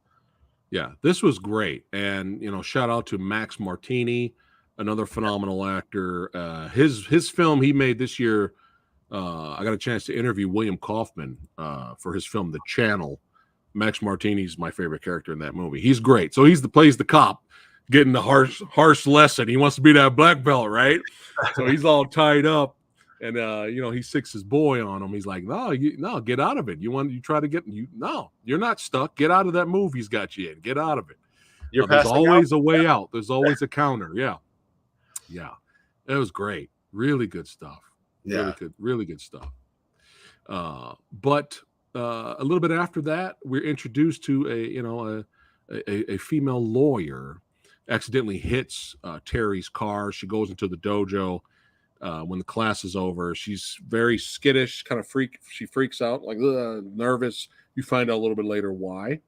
Yeah, this was great. And you know, shout out to Max Martini, another phenomenal actor. His film he made this year. I got a chance to interview William Kaufman for his film The Channel. Max Martini's my favorite character in that movie. He's great. So plays the cop, getting the harsh lesson. He wants to be that black belt, right? So he's all tied up, and you know, he sicks his boy on him. He's like, no, get out of it. You try to get no, you're not stuck. Get out of that move he's got you in. Get out of it. There's always a way out. There's always a counter. Yeah. It was great. Really good stuff. Yeah. Really good stuff. But a little bit after that, we're introduced to a female lawyer accidentally hits Terry's car. She goes into the dojo when the class is over. She's very skittish, kind of she freaks out, like nervous. You find out a little bit later why.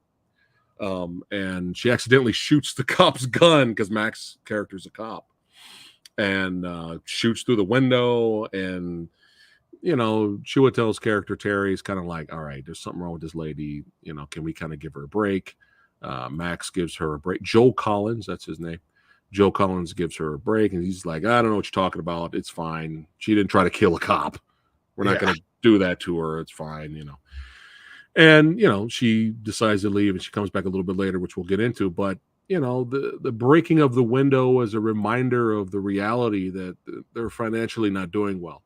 And she accidentally shoots the cop's gun because Mac's character's a cop, and shoots through the window. And you know, Chiwetel's character Terry is kind of like, all right, there's something wrong with this lady. You know, can we kind of give her a break? Max gives her a break. Joe Collins, that's his name. Joe Collins gives her a break, and he's like, I don't know what you're talking about. It's fine. She didn't try to kill a cop. We're not going to do that to her. It's fine, you know. And, you know, she decides to leave, and she comes back a little bit later, which we'll get into. But, you know, the breaking of the window is a reminder of the reality that they're financially not doing well.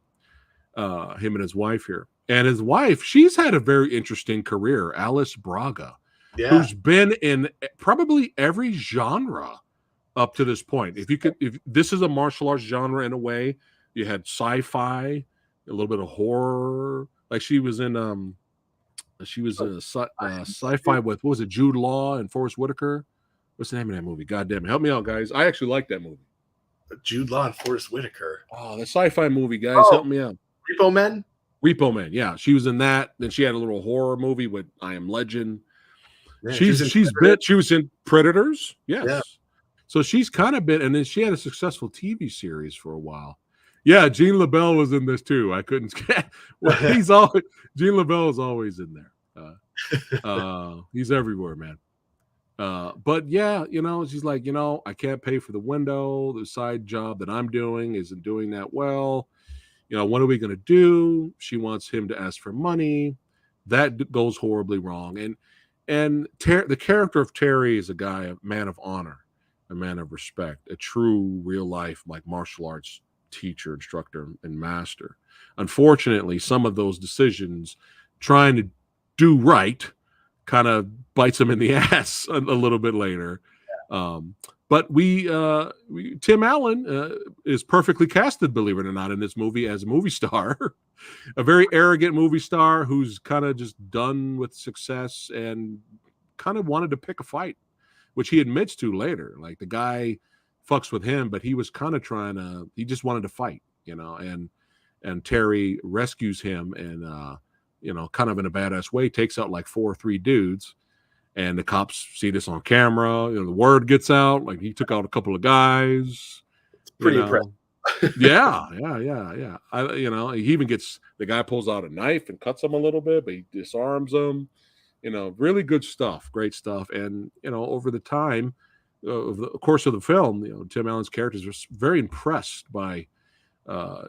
Him and his wife here. And his wife, she's had a very interesting career, Alice Braga, who's been in probably every genre up to this point. If this is a martial arts genre in a way, you had sci-fi, a little bit of horror. Like she was in sci-fi with, what was it, Jude Law and Forrest Whitaker? What's the name of that movie? God damn it. Help me out, guys. I actually like that movie. Jude Law and Forrest Whitaker. Oh, the sci-fi movie, guys. Help me out. Repo Man? Repo Man, yeah. She was in that. Then she had a little horror movie with I Am Legend. Man, she was in Predators. Yes. Yeah. So she's kind of been, and then she had a successful TV series for a while. Yeah, Gene LaBelle was in this too. I couldn't. Gene LaBelle is always in there. He's everywhere, man. But yeah, you know, she's like, you know, I can't pay for the window. The side job that I'm doing isn't doing that well. You know, what are we going to do? She wants him to ask for money. That goes horribly wrong. And the character of Terry is a man of honor, a man of respect, a true real life, like martial arts teacher, instructor, and master. Unfortunately, some of those decisions trying to do right kind of bites him in the ass a little bit later. But Tim Allen is perfectly casted, believe it or not, in this movie as a movie star, a very arrogant movie star who's kind of just done with success and kind of wanted to pick a fight, which he admits to later. Like the guy fucks with him, but he was kind of he just wanted to fight, you know, and Terry rescues him and, you know, kind of in a badass way, takes out like 4 or 3 dudes. And the cops see this on camera. You know, the word gets out. Like he took out a couple of guys. It's pretty impressive. Yeah. You know, he even the guy pulls out a knife and cuts him a little bit, but he disarms him. You know, really good stuff. Great stuff. And, you know, over the time, of the course of the film, Tim Allen's characters were very impressed by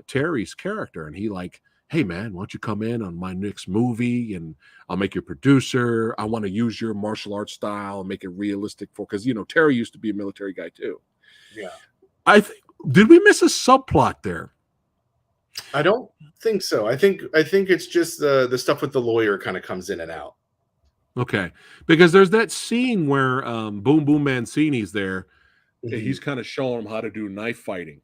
Terry's character, and he like, hey man, why don't you come in on my next movie, and I'll make you a producer. I want to use your martial arts style and make it realistic because Terry used to be a military guy too. Yeah. I think, did we miss a subplot there? I don't think so. I think it's just the stuff with the lawyer kind of comes in and out. Okay, because there's that scene where Boom Boom Mancini's there. Mm-hmm. He's kind of showing him how to do knife fighting.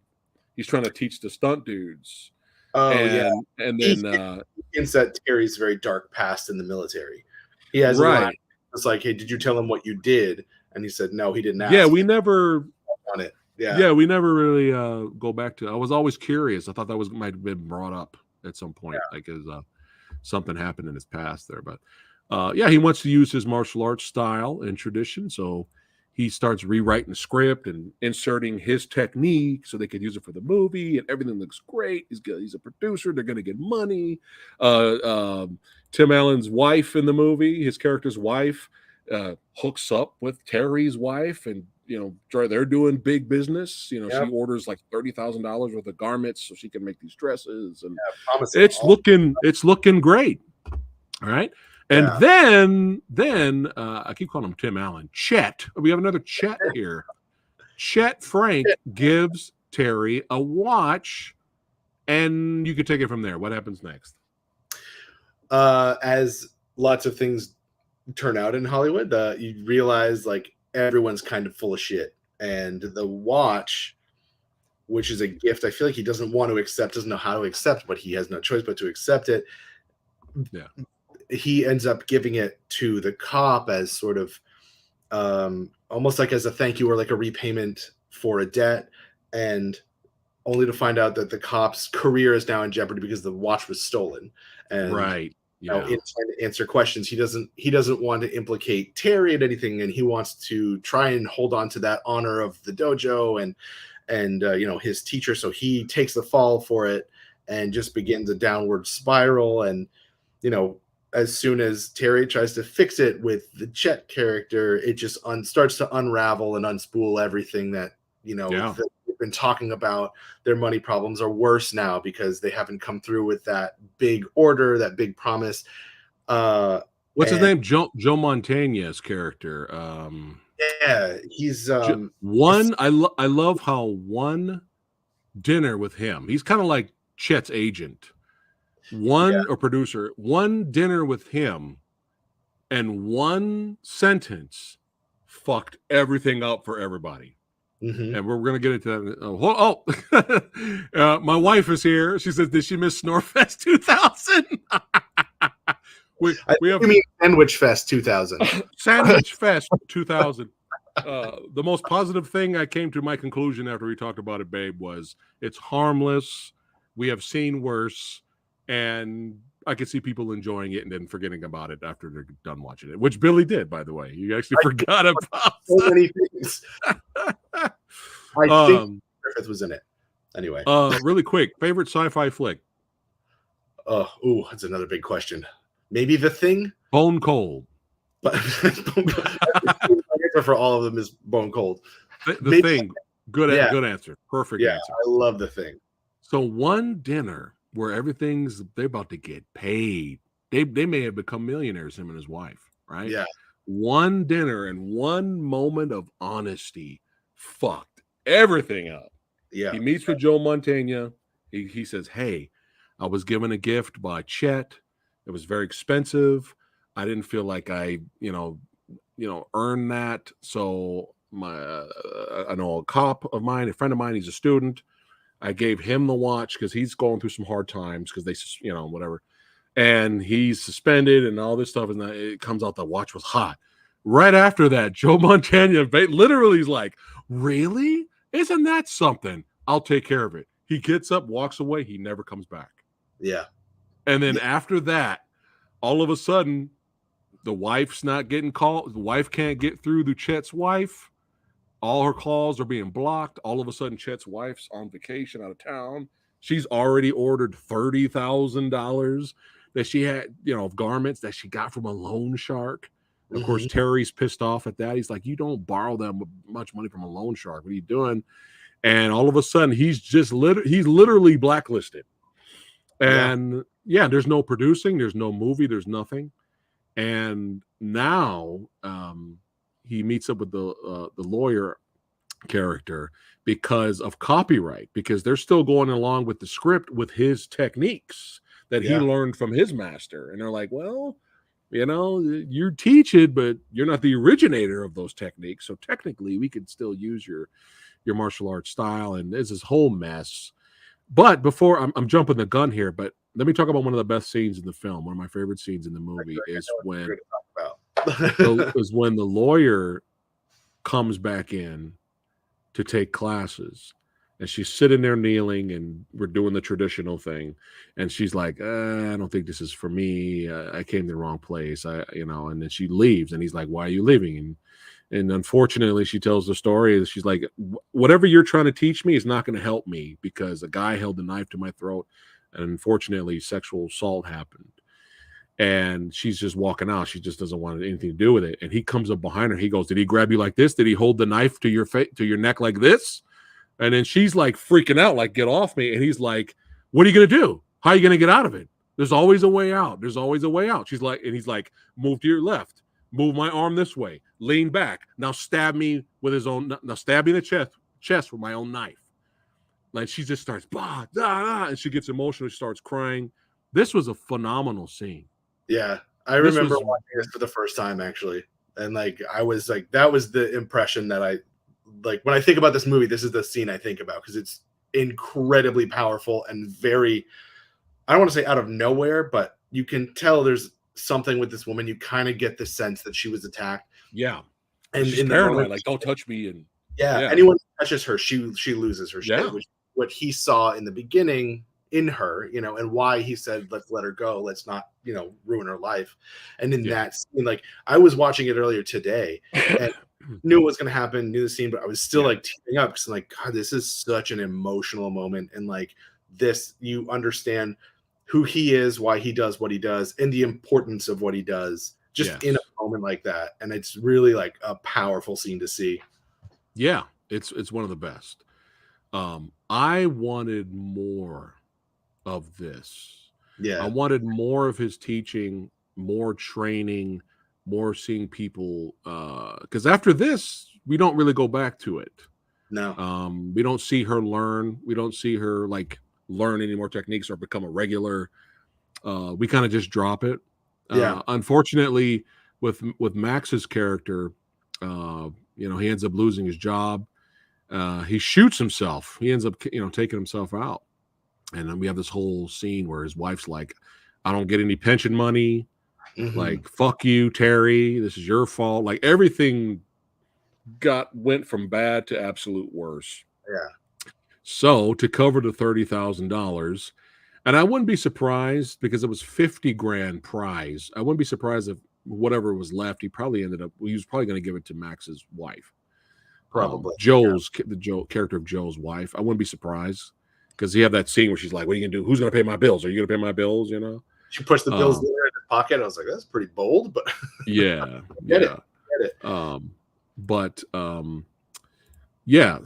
He's trying to teach the stunt dudes. Oh, and then hints that Terry's very dark past in the military. He has right. It's like, hey, did you tell him what you did? And he said, no, he didn't ask. Yeah, we never on it. Yeah, we never really go back to. I was always curious. I thought that might have been brought up at some point, like as something happened in his past there. But yeah, he wants to use his martial arts style and tradition, so he starts rewriting the script and inserting his technique so they could use it for the movie, and everything looks great. He's a producer. They're going to get money. Tim Allen's wife in the movie, his character's wife, hooks up with Terry's wife, and they're doing big business. She orders like $30,000 worth of garments so she can make these dresses, and it's looking great. All right. And then I keep calling him Tim Allen. Chet. We have another Chet here. Chet Frank gives Terry a watch, and you can take it from there. What happens next? As lots of things turn out in Hollywood, you realize like everyone's kind of full of shit, and the watch, which is a gift, I feel like he doesn't want to accept, doesn't know how to accept, but he has no choice but to accept it. Yeah. He ends up giving it to the cop as sort of almost like as a thank you or like a repayment for a debt, and only to find out that the cop's career is now in jeopardy because the watch was stolen. And right. In trying to answer questions, he doesn't want to implicate Terry in anything, and he wants to try and hold on to that honor of the dojo and his teacher. So he takes the fall for it and just begins a downward spiral. And as soon as Terry tries to fix it with the Chet character, it just starts to unravel and unspool everything that they've been talking about. Their money problems are worse now because they haven't come through with that big order, that big promise. What's his name? Joe Montana's character. Yeah, he's one. I love how one dinner with him. He's kind of like Chet's agent. Or producer, one dinner with him and one sentence fucked everything up for everybody. Mm-hmm. And we're going to get into that. My wife is here. She says, did she miss Snorefest 2000? we have, you mean Sandwich Fest 2000. Sandwich Fest 2000. The most positive thing I came to my conclusion after we talked about it, babe, was it's harmless. We have seen worse. And I could see people enjoying it and then forgetting about it after they're done watching it, which Billy did, by the way. You actually forgot about so many things. I think Griffith was in it. Anyway. Really quick, favorite sci-fi flick? That's another big question. Maybe The Thing? Bone Cold. But for all of them is Bone Cold. The Thing. Good answer. Perfect answer. I love The Thing. So one dinner where they're about to get paid. They may have become millionaires, him and his wife, right? Yeah. One dinner and one moment of honesty fucked everything up. Yeah. He meets with Joe Montana. He says, hey, I was given a gift by Chet. It was very expensive. I didn't feel like I, earned that. So I know a friend of mine, he's a student. I gave him the watch because he's going through some hard times because they, whatever. And he's suspended and all this stuff. And it comes out the watch was hot. Right after that, Joe Montana literally is like, really? Isn't that something? I'll take care of it. He gets up, walks away. He never comes back. Yeah. And then after that, all of a sudden, the wife's not getting called. The wife can't get through to Chet's wife. All her calls are being blocked. All of a sudden, Chet's wife's on vacation out of town. She's already ordered $30,000 that she had, garments that she got from a loan shark. Of course, Terry's pissed off at that. He's like, "You don't borrow that much money from a loan shark. What are you doing?" And all of a sudden, he's literally blacklisted. And yeah, there's no producing, there's no movie, there's nothing. And now he meets up with the lawyer character because of copyright, because they're still going along with the script with his techniques that he learned from his master. And they're like, well, you know, you teach it, but you're not the originator of those techniques. So technically we could still use your martial arts style. And there's this whole mess. But before I'm jumping the gun here, but let me talk about one of the best scenes in the film. One of my favorite scenes in the movie is when the lawyer comes back in to take classes, and she's sitting there kneeling, and we're doing the traditional thing, and she's like, I don't think this is for me. I came to the wrong place. And then she leaves, and he's like, why are you leaving? And unfortunately, she tells the story. She's like, whatever you're trying to teach me is not going to help me, because a guy held a knife to my throat, and unfortunately, sexual assault happened. And she's just walking out. She just doesn't want anything to do with it. And he comes up behind her. He goes, did he grab you like this? Did he hold the knife to your your neck like this? And then she's like freaking out, like, get off me. And he's like, what are you going to do? How are you going to get out of it? There's always a way out. There's always a way out. She's like, and he's like, move to your left. Move my arm this way. Lean back. Now stab me with his own. Now stab me in the chest with my own knife. Like, she just starts, bah, da, da, and she gets emotional. She starts crying. This was a phenomenal scene. Yeah, I remember watching this for the first time, actually. And like, I was like, that was the impression that I like when I think about this movie. This is the scene I think about, because it's incredibly powerful and very, I don't want to say out of nowhere, but you can tell there's something with this woman. You kind of get the sense that she was attacked. Yeah. And she's in the paranoid, moment, like, don't touch me. And anyone who touches her, she loses her shit, Yeah. which what he saw in the beginning in her, and why he said, let's let her go. Let's not, ruin her life. And in that scene, like, I was watching it earlier today and knew what was going to happen, knew the scene, but I was still like tearing up, because I'm like, God, this is such an emotional moment. And like this, you understand who he is, why he does what he does, and the importance of what he does just in a moment like that. And it's really like a powerful scene to see. Yeah, it's one of the best. I wanted more of this. Yeah. I wanted more of his teaching, more training, more seeing people, because after this, we don't really go back to it. No. We don't see her learn. We don't see her like learn any more techniques or become a regular. We kind of just drop it. Unfortunately, with Max's character, he ends up losing his job. He shoots himself. He ends up, taking himself out. And then we have this whole scene where his wife's like, I don't get any pension money. Like, fuck you, Terry. This is your fault. Like, everything went from bad to absolute worse. Yeah. So to cover the $30,000, and I wouldn't be surprised, because it was $50,000 prize. I wouldn't be surprised if whatever was left, he was probably going to give it to Max's wife. Probably. The character of Joe's wife. I wouldn't be surprised, because you have that scene where she's like, what are you going to do? Who's going to pay my bills? Are you going to pay my bills? She pushed the bills in her pocket. I was like, that's pretty bold, but yeah. Get it.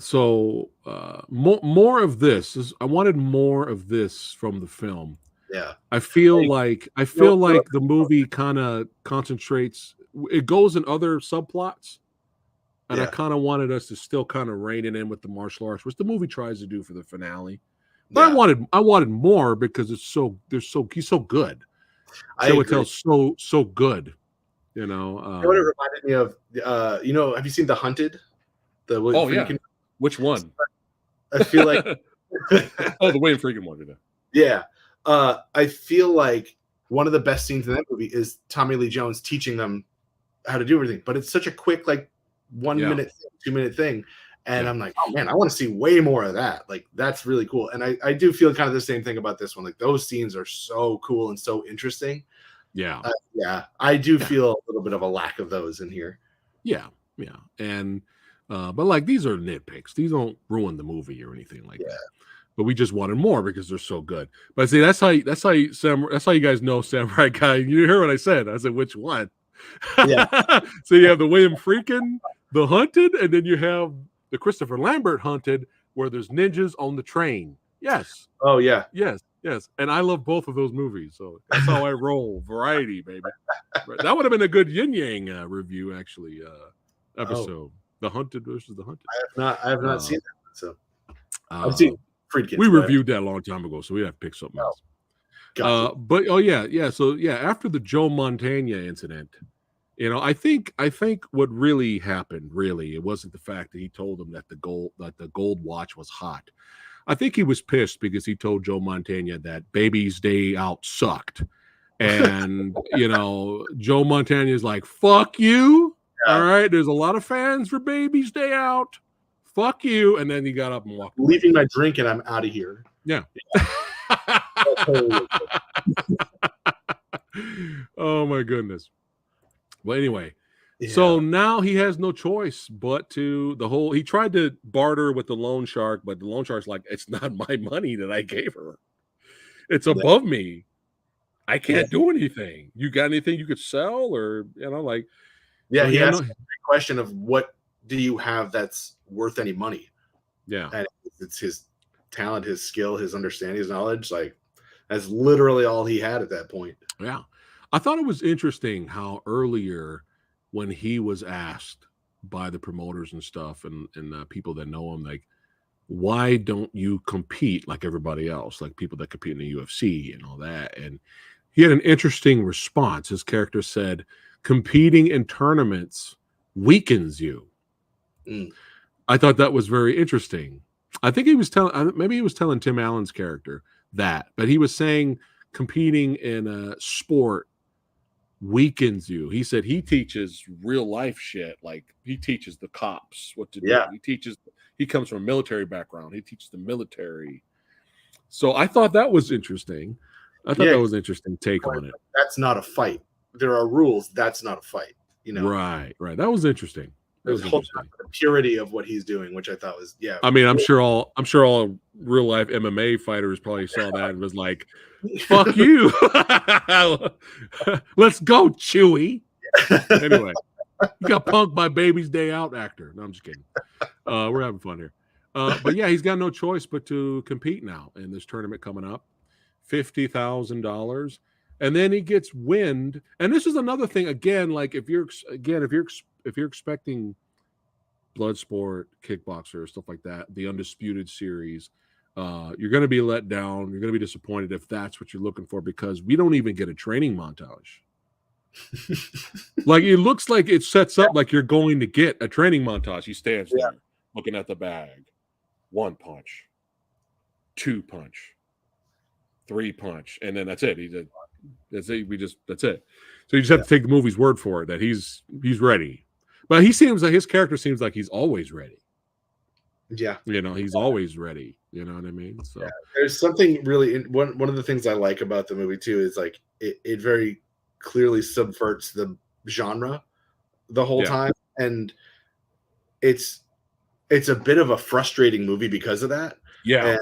So more of this. I wanted more of this from the film. Yeah. I feel like the movie kind of concentrates. It goes in other subplots. And I kind of wanted us to still kind of rein it in with the martial arts, which the movie tries to do for the finale. But I wanted more, because he's so good. Show and tell so good. You know what it reminded me of? Have you seen The Hunted? Which one? I feel like the Wayne Freakin one. Yeah. I feel like one of the best scenes in that movie is Tommy Lee Jones teaching them how to do everything, but it's such a quick, like, 1 minute, 2 minute thing. And I'm like, oh man, I want to see way more of that. Like, that's really cool. And I do feel kind of the same thing about this one. Like, those scenes are so cool and so interesting. Yeah. I do feel a little bit of a lack of those in here. Yeah. And but like, these are nitpicks. These don't ruin the movie or anything like that. But we just wanted more because they're so good. But see, that's how you guys know Samurai Guy. You hear what I said? I said, which one? Yeah. So you have the William Friedkin, the Hunted, and then you have the Christopher Lambert Hunted, where there's ninjas on the train. Yes, Oh yeah. yes, yes. And I love both of those movies, so that's how I roll. Variety, baby. Right. That would have been a good Yin-Yang review, actually. Oh, Episode, The Hunted versus the Hunted. I have not Uh, seen that. So I've uh, seen Friedkin's, we but reviewed that a long time ago, so we have to pick something oh, else. gotcha. But oh yeah. So yeah, after the Joe Montana incident, I think what really happened, really, it wasn't the fact that he told him that the gold watch was hot. I think he was pissed because he told Joe Montana that Baby's Day Out sucked. And Joe Montana is like, fuck you. All Yeah. right. There's a lot of fans for Baby's Day Out. Fuck you. And then he got up and walked away. Leaving my drink and I'm out of here. Yeah. Totally. Oh my goodness. Well, anyway, Yeah. so now he has no choice but he tried to barter with the loan shark, but the loan shark's like, it's not my money that I gave her. It's above me. I can't do anything. You got anything you could sell, or like? Yeah, so he asked the question of what do you have that's worth any money? Yeah, and it's his talent, his skill, his understanding, his knowledge. Like that's literally all he had at that point. Yeah, I thought it was interesting how earlier when he was asked by the promoters and stuff and people that know him, like, why don't you compete like everybody else, like people that compete in the UFC and all that? And he had an interesting response. His character said, competing in tournaments weakens you. Mm. I thought that was very interesting. I think he was telling Tim Allen's character that, but he was saying competing in a sport weakens you. He said he teaches real life shit. Like he teaches the cops what to do. He comes from a military background. He teaches the military. So I thought that was interesting. I thought that was an interesting take on it. That's not a fight. There are rules. That's not a fight. Right. That was interesting. There's the purity of what he's doing, which I thought was I mean, I'm sure all real life MMA fighters probably saw that and was like, "Fuck you, let's go, Chewy." Anyway, you got punked by Baby's Day Out actor. No, I'm just kidding. We're having fun here. But yeah, he's got no choice but to compete now in this tournament coming up. $50,000, and then he gets wind. And this is another thing. Again, like if you're expecting Bloodsport, Kickboxer, stuff like that, the Undisputed series, you're going to be let down. You're going to be disappointed if that's what you're looking for, because we don't even get a training montage. Like it looks like it sets up like you're going to get a training montage. He stands there looking at the bag. 1 punch, 2 punch, 3 punch, and then that's it. That's it. That's it. So you just have to take the movie's word for it that he's ready. But he seems like his character seems like he's always ready. Yeah, he's always ready. You know what I mean? So there's something really one of the things I like about the movie too is like it very clearly subverts the genre the whole time, and it's a bit of a frustrating movie because of that. Yeah, and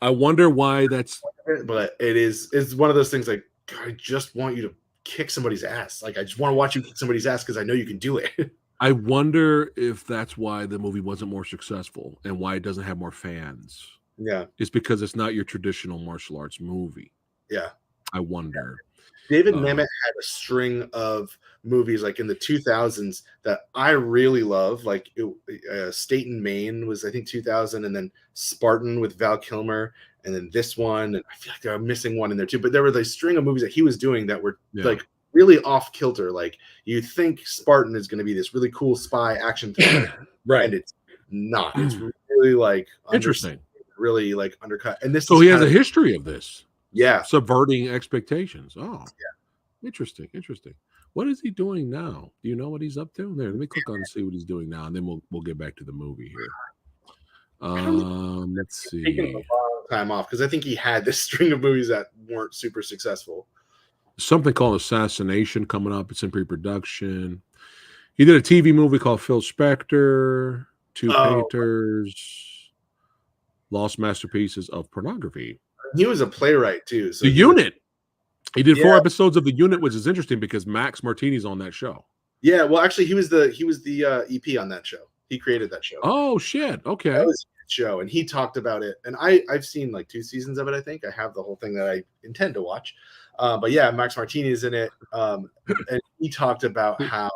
I wonder why that's. But it's one of those things like, God, I just want you to kick somebody's ass. Like I just want to watch you kick somebody's ass because I know you can do it. I wonder if that's why the movie wasn't more successful and why it doesn't have more fans. Yeah, it's because it's not your traditional martial arts movie. Yeah, I wonder. David Mamet had a string of movies like in the 2000s that I really love. Like State and Maine was, I think, 2000, and then Spartan with Val Kilmer, and then this one. And I feel like I'm missing one in there too. But there were a string of movies that he was doing that were like really off kilter. Like you think Spartan is going to be this really cool spy action thing, right? And it's not. It's really like interesting, really like undercut. And this, so he has a history of this. Yeah, subverting expectations. Oh, yeah, interesting. What is he doing now? Do you know what he's up to? There, let me click on and see what he's doing now, and then we'll get back to the movie here. Let's see. Taking a long time off because I think he had this string of movies that weren't super successful. Something called Assassination coming up. It's in pre-production. He did a TV movie called Phil Spector, Two Painters, Lost Masterpieces of Pornography. He was a playwright too. So the Unit. He did 4 Yeah, episodes of The Unit, which is interesting because Max Martini's on that show. yeah. Well, actually, he was the EP on that show. He created that show. Oh, shit. That Okay. was his show, and he talked about it. And I've seen like 2 seasons of it. I think I have the whole thing that I intend to watch. But yeah, Max Martini is in it, and he talked about how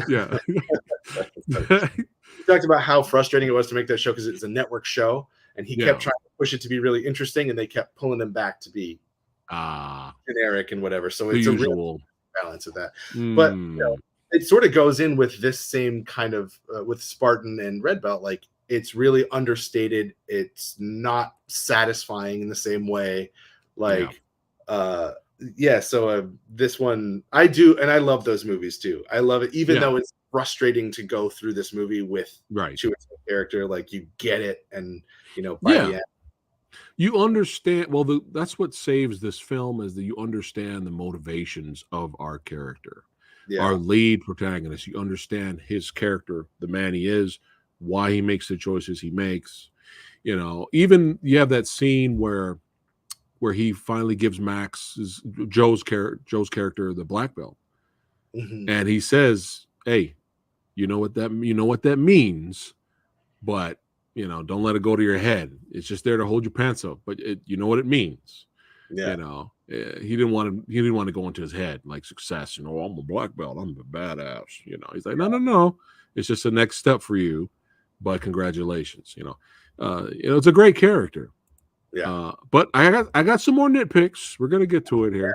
Yeah. he talked about how frustrating it was to make that show because it's a network show, and he kept Yeah. trying to push it to be really interesting, and they kept pulling him back to be Ah, generic and whatever. So the it's a real usual. balance of that. But Mm, it sort of goes in with this same kind of with Spartan and Red Belt. Like it's really understated. It's not satisfying in the same way. yeah. Like, uh, yeah. So this one I do, and I love those movies too. I love it, even Yeah. though it's frustrating to go through this movie with Right. to its character. Like you get it, and by the Yeah. end, You understand well, that's what saves this film is that you understand the motivations of our character. Our yeah. lead protagonist, you understand his character, the man he is, why he makes the choices he makes. Even you have that scene where he finally gives Joe's character the black belt, Hmm. and he says, "Hey, you know what that means, but don't let it go to your head. It's just there to hold your pants up, but you know what it means." Yeah. He didn't want to go into his head like success. I'm a black belt. I'm a badass. He's like, no, no, no. It's just the next step for you. But congratulations. It's a great character. Yeah. But I got some more nitpicks. We're gonna get to it here.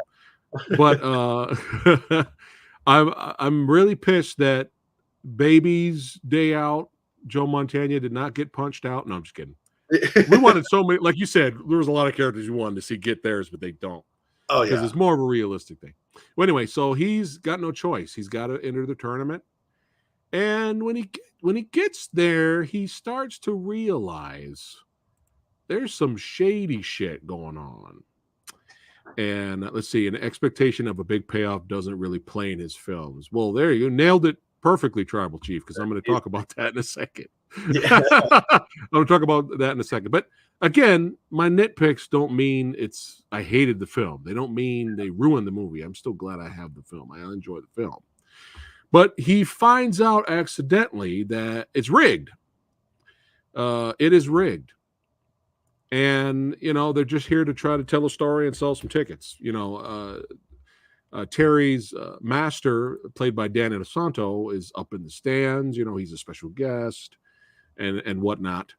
But I'm really pissed that Baby's Day Out, Joe Montana did not get punched out. No, I'm just kidding. We wanted so many, like you said, there was a lot of characters you wanted to see get theirs, but they don't Oh because yeah. it's more of a realistic thing. Well, anyway, so he's got no choice. He's got to enter the tournament, and when he gets there, he starts to realize there's some shady shit going on. And let's see, an expectation of a big payoff doesn't really play in his films. Well, there you nailed it perfectly, Tribal Chief, because I'm going to talk about that in a second. Yeah. I'm going to talk about that in a second. But again, my nitpicks don't mean I hated the film. They don't mean they ruined the movie. I'm still glad I have the film. I enjoy the film. But he finds out accidentally that it's rigged. It is rigged. And, they're just here to try to tell a story and sell some tickets. Terry's master, played by Dan Inosanto, is up in the stands. He's a special guest and whatnot.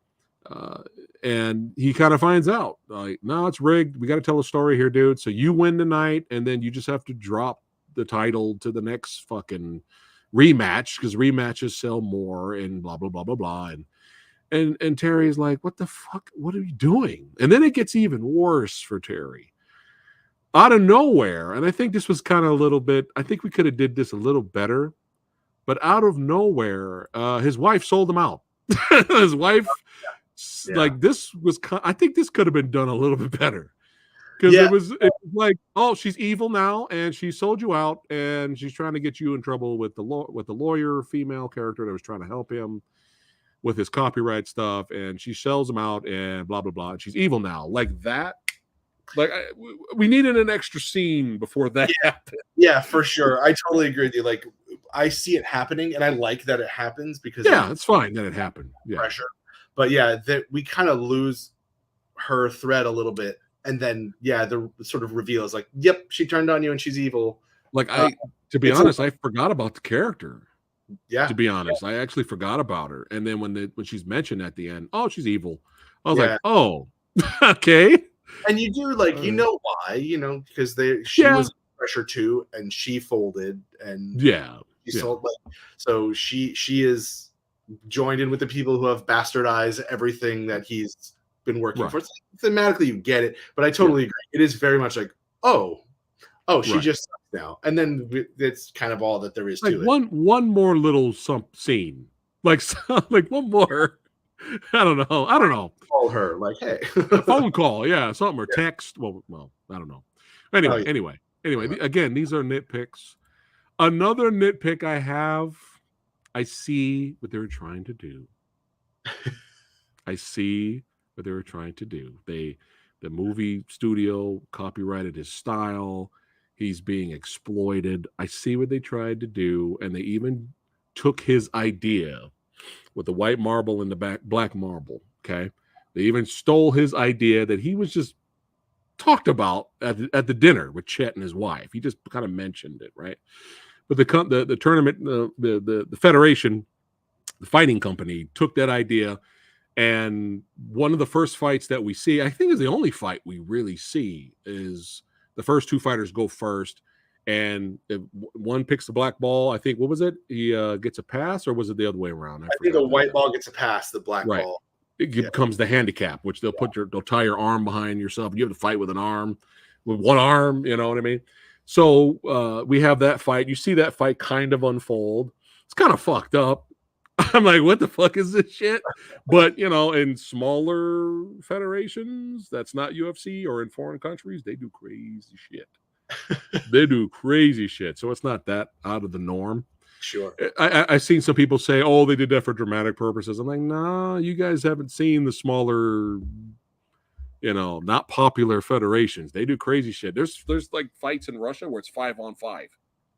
And he kind of finds out, like, no, it's rigged. We got to tell a story here, dude. So you win tonight, and then you just have to drop the title to the next fucking rematch because rematches sell more and blah blah blah blah blah. And Terry's like, what the fuck? What are you doing? And then it gets even worse for Terry out of nowhere. And I think this was kind of a little bit, I think we could have did this a little better, but out of nowhere, his wife sold him out. His wife, Yeah. like I think this could have been done a little bit better because Yeah. it was like, oh, she's evil now and she sold you out and she's trying to get you in trouble with the lawyer female character that was trying to help him with his copyright stuff, and she sells him out and blah blah blah. And she's evil now, like that. Like we needed an extra scene before that happened. Yeah, for sure. I totally agree with you. Like, I see it happening, and I like that it happens because Yeah, it it's fine that it happened. Yeah, pressure. But yeah, that we kind of lose her thread a little bit, and then the sort of reveal is like, yep, she turned on you and she's evil. like Uh, to be it's a honest, I forgot about the character. To yeah, be honest, I actually forgot about her. And then when she's mentioned at the end, oh, she's evil. I was like, yeah. oh, okay, And you do like uh, why, because she yeah, was pressure too, and she folded and yeah, she yeah, sold so she is joined in with the people who have bastardized everything that he's been working for. right, It's like, thematically, you get it, but I yeah, totally agree. It is very much like, oh, she right. just sucks now, and then it's kind of all that there is Like to it. one more little scene, like like one more. I don't know. Call her like, hey, A phone call, yeah, something or text. Well, I don't know. oh Anyway, yeah, anyway, anyway. Again, these are nitpicks. Another nitpick I have. I see what they were trying to do. I see what they were trying to do. The movie studio copyrighted his style. He's being exploited. I see what they tried to do, and they even took his idea with the white marble and the black marble. Okay, they even stole his idea that he was just talked about at the dinner with Chet and his wife. He just kind of mentioned it, right? But the tournament, the federation, the fighting company took that idea, and one of the first fights that we see, I think, is the only fight we really see, is the first two fighters go first, and one picks the black ball. I think, what was it? He gets a pass, or was it the other way around? I think the white ball gets a pass, the black right. ball. It becomes the handicap, which they'll they'll tie your arm behind yourself. You have to fight with one arm. You know what I mean? So we have that fight. You see that fight kind of unfold. It's kind of fucked up. I'm like, what the fuck is this shit? But, in smaller federations, that's not UFC, or in foreign countries, they do crazy shit. They do crazy shit. So it's not that out of the norm. Sure. I've seen some people say, oh, they did that for dramatic purposes. I'm like, nah, you guys haven't seen the smaller, not popular federations. They do crazy shit. There's like fights in Russia where it's 5-on-5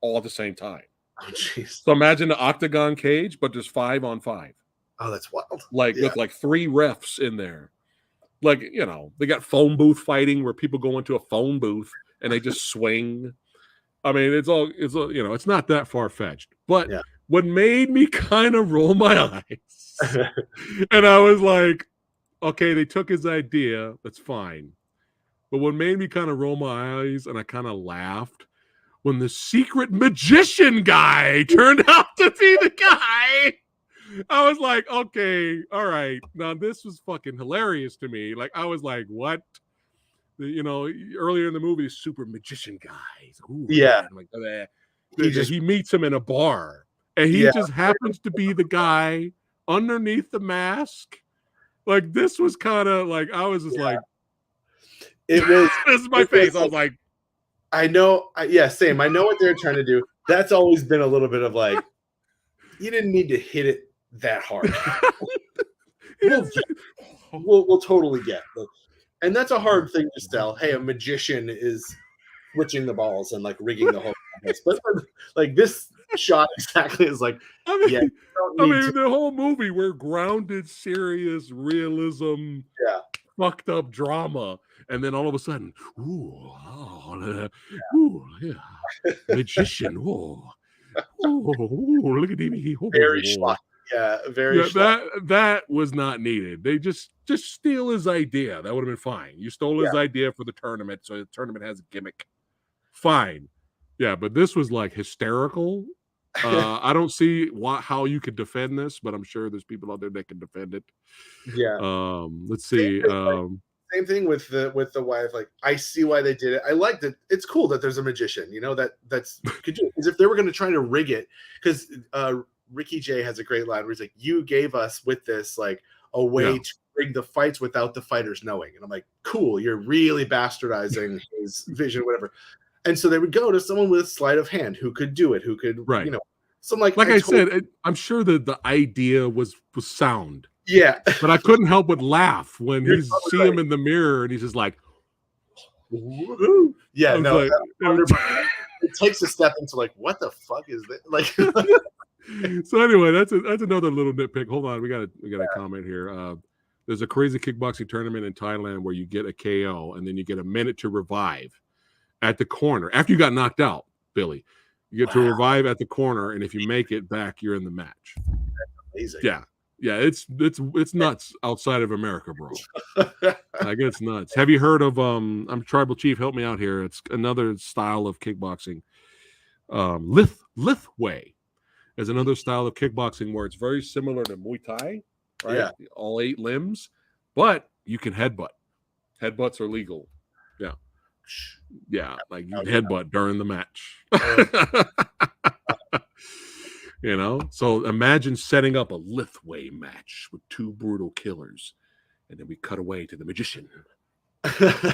all at the same time. Oh, jeez. So imagine the octagon cage, but there's 5-on-5. Oh, that's wild. With like 3 refs in there. Like, they got phone booth fighting where people go into a phone booth and they just swing. I mean, it's not that far-fetched. But what made me kind of roll my eyes, and I was like, okay, they took his idea. That's fine. But what made me kind of roll my eyes, and I kind of laughed, when the secret magician guy turned out to be the guy. I was like, okay, all right. Now, this was fucking hilarious to me. Like, I was like, what? Earlier in the movie, super magician guys. Ooh, yeah. Like, he meets him in a bar, and he just happens to be the guy underneath the mask. Like, this was kind of like, I was just like, it was. This is my face. I was like, I know. Same. I know what they're trying to do. That's always been a little bit of like, you didn't need to hit it that hard. we'll totally get it. And that's a hard thing to sell. Hey, a magician is switching the balls and like rigging the whole place. But like this shot exactly is like, the whole movie, we're grounded, serious realism, fucked up drama, and then all of a sudden, magician, look at me, very schlocky. Yeah, very. That was not needed. They just steal his idea. That would have been fine. You stole his idea for the tournament, so the tournament has a gimmick. Fine, but this was like hysterical. I don't see how you could defend this, but I'm sure there's people out there that can defend it. Yeah. Let's see. Same thing with the wife. Like, I see why they did it. I like that. It's cool that there's a magician. That's could do. Because if they were going to try to rig it, because Ricky Jay has a great line where he's like, "You gave us with this like a way to rig the fights without the fighters knowing," and I'm like, "Cool, you're really bastardizing his vision, whatever." And so they would go to someone with sleight of hand who could do it, who could, So I said, I'm sure that the idea was sound. Yeah. But I couldn't help but laugh when you see him in the mirror and he's just like, yeah, no, it takes a step into like, what the fuck is this? Like, so anyway, that's another little nitpick. Hold on, we got a comment here. There's a crazy kickboxing tournament in Thailand where you get a KO and then you get a minute to revive at the corner after you got knocked out, Billy. You get to revive at the corner, and if you make it back, you're in the match. That's amazing. Yeah, it's nuts outside of America, bro. Like, it's nuts. Have you heard of I'm Tribal Chief, help me out here. It's another style of kickboxing. Lithway is another style of kickboxing where it's very similar to Muay Thai, right? Yeah. All 8 limbs, but you can headbutt. Headbutts are legal. Yeah, like you headbutt during the match. So imagine setting up a Lithway match with 2 brutal killers, and then we cut away to the magician. And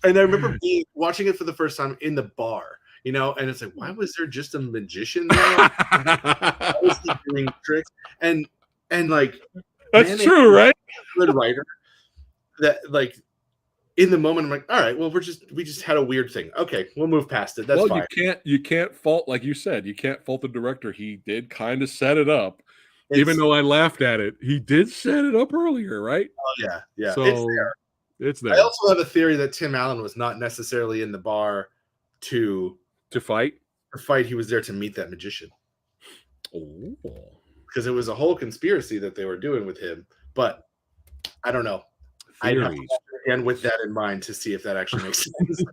I remember watching it for the first time in the bar, and it's like, why was there just a magician there? Why was he doing tricks? And like, that's true, right? Good writer that like in the moment, I'm like, all right, well, we just had a weird thing. Okay, we'll move past it. That's Well, fine. you can't fault, like you said, you can't fault the director. He did kind of set it up, even It's though I laughed at it. He did set it up earlier, right? oh yeah, yeah. It's So it's I there also have a theory that Tim Allen was not necessarily in the bar to to fight. fight. He was there to meet that magician Oh, because it was a whole conspiracy that they were doing with him. But I don't know. I'd have to theories. watch it again with that in mind to see if that actually makes sense.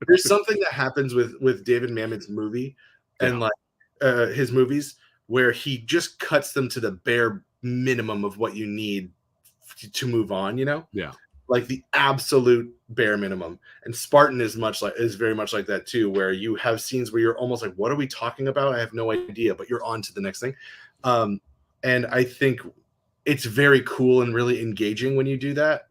There's something that happens with David Mamet's movie and Yeah. like his movies where he just cuts them to the bare minimum of what you need to move on. You know, Yeah. like the absolute bare minimum. And Spartan is very much like that too, where you have scenes where you're almost like, what are we talking about? I have no idea, but you're on to the next thing. And I think it's very cool and really engaging when you do that.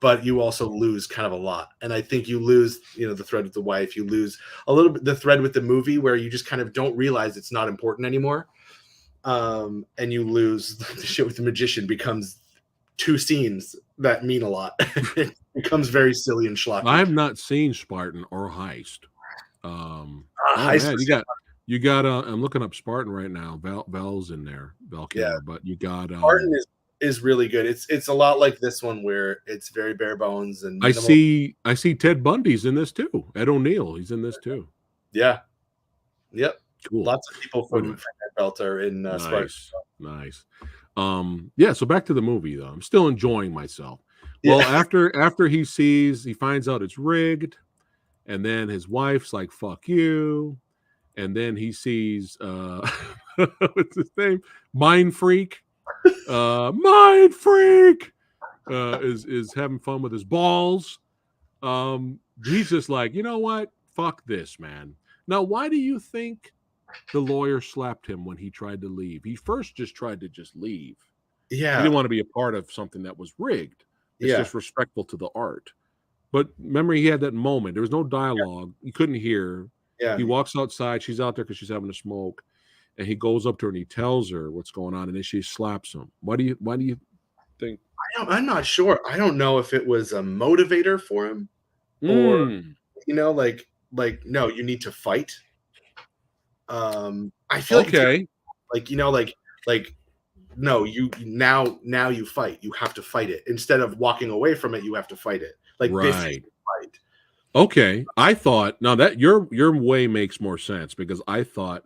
But you also lose kind of a lot. And I think you lose, the thread with the wife, you lose a little bit the thread with the movie where you just kind of don't realize it's not important anymore. And you lose the shit with the magician becomes 2 scenes that mean a lot. It becomes very silly and schlocky. I have not seen Spartan or Heist. Oh man, you got. I'm looking up Spartan right now. Val's in there, Val Kilmer, but you got. Spartan is really good. It's a lot like this one where it's very bare bones and I minimal. see Ted Bundy's in this too. Ed O'Neill, he's in this too. Yeah. Yep. Cool. Lots of people from Redbelt are in Spartan. Nice. Yeah, so back to the movie though. I'm still enjoying myself. Well, after he finds out it's rigged, and then his wife's like, fuck you. And then he sees what's his name? Mind Freak. Mind Freak is having fun with his balls. He's just like, you know what? Fuck this, man. Now, why do you think the lawyer slapped him when he tried to leave? He first just tried to leave. Yeah. He didn't want to be a part of something that was rigged. It's disrespectful to the art. But remember, he had that moment. There was no dialogue. He couldn't hear. Yeah. He walks outside. She's out there because she's having a smoke. And he goes up to her and he tells her what's going on. And then she slaps him. Why do you think? I'm not sure. I don't know if it was a motivator for him or, like, no, you need to fight. I feel okay. No, now you fight. You have to fight it. Instead of walking away from it, you have to fight it. Like right. This is the fight. Okay. I thought now that your way makes more sense because I thought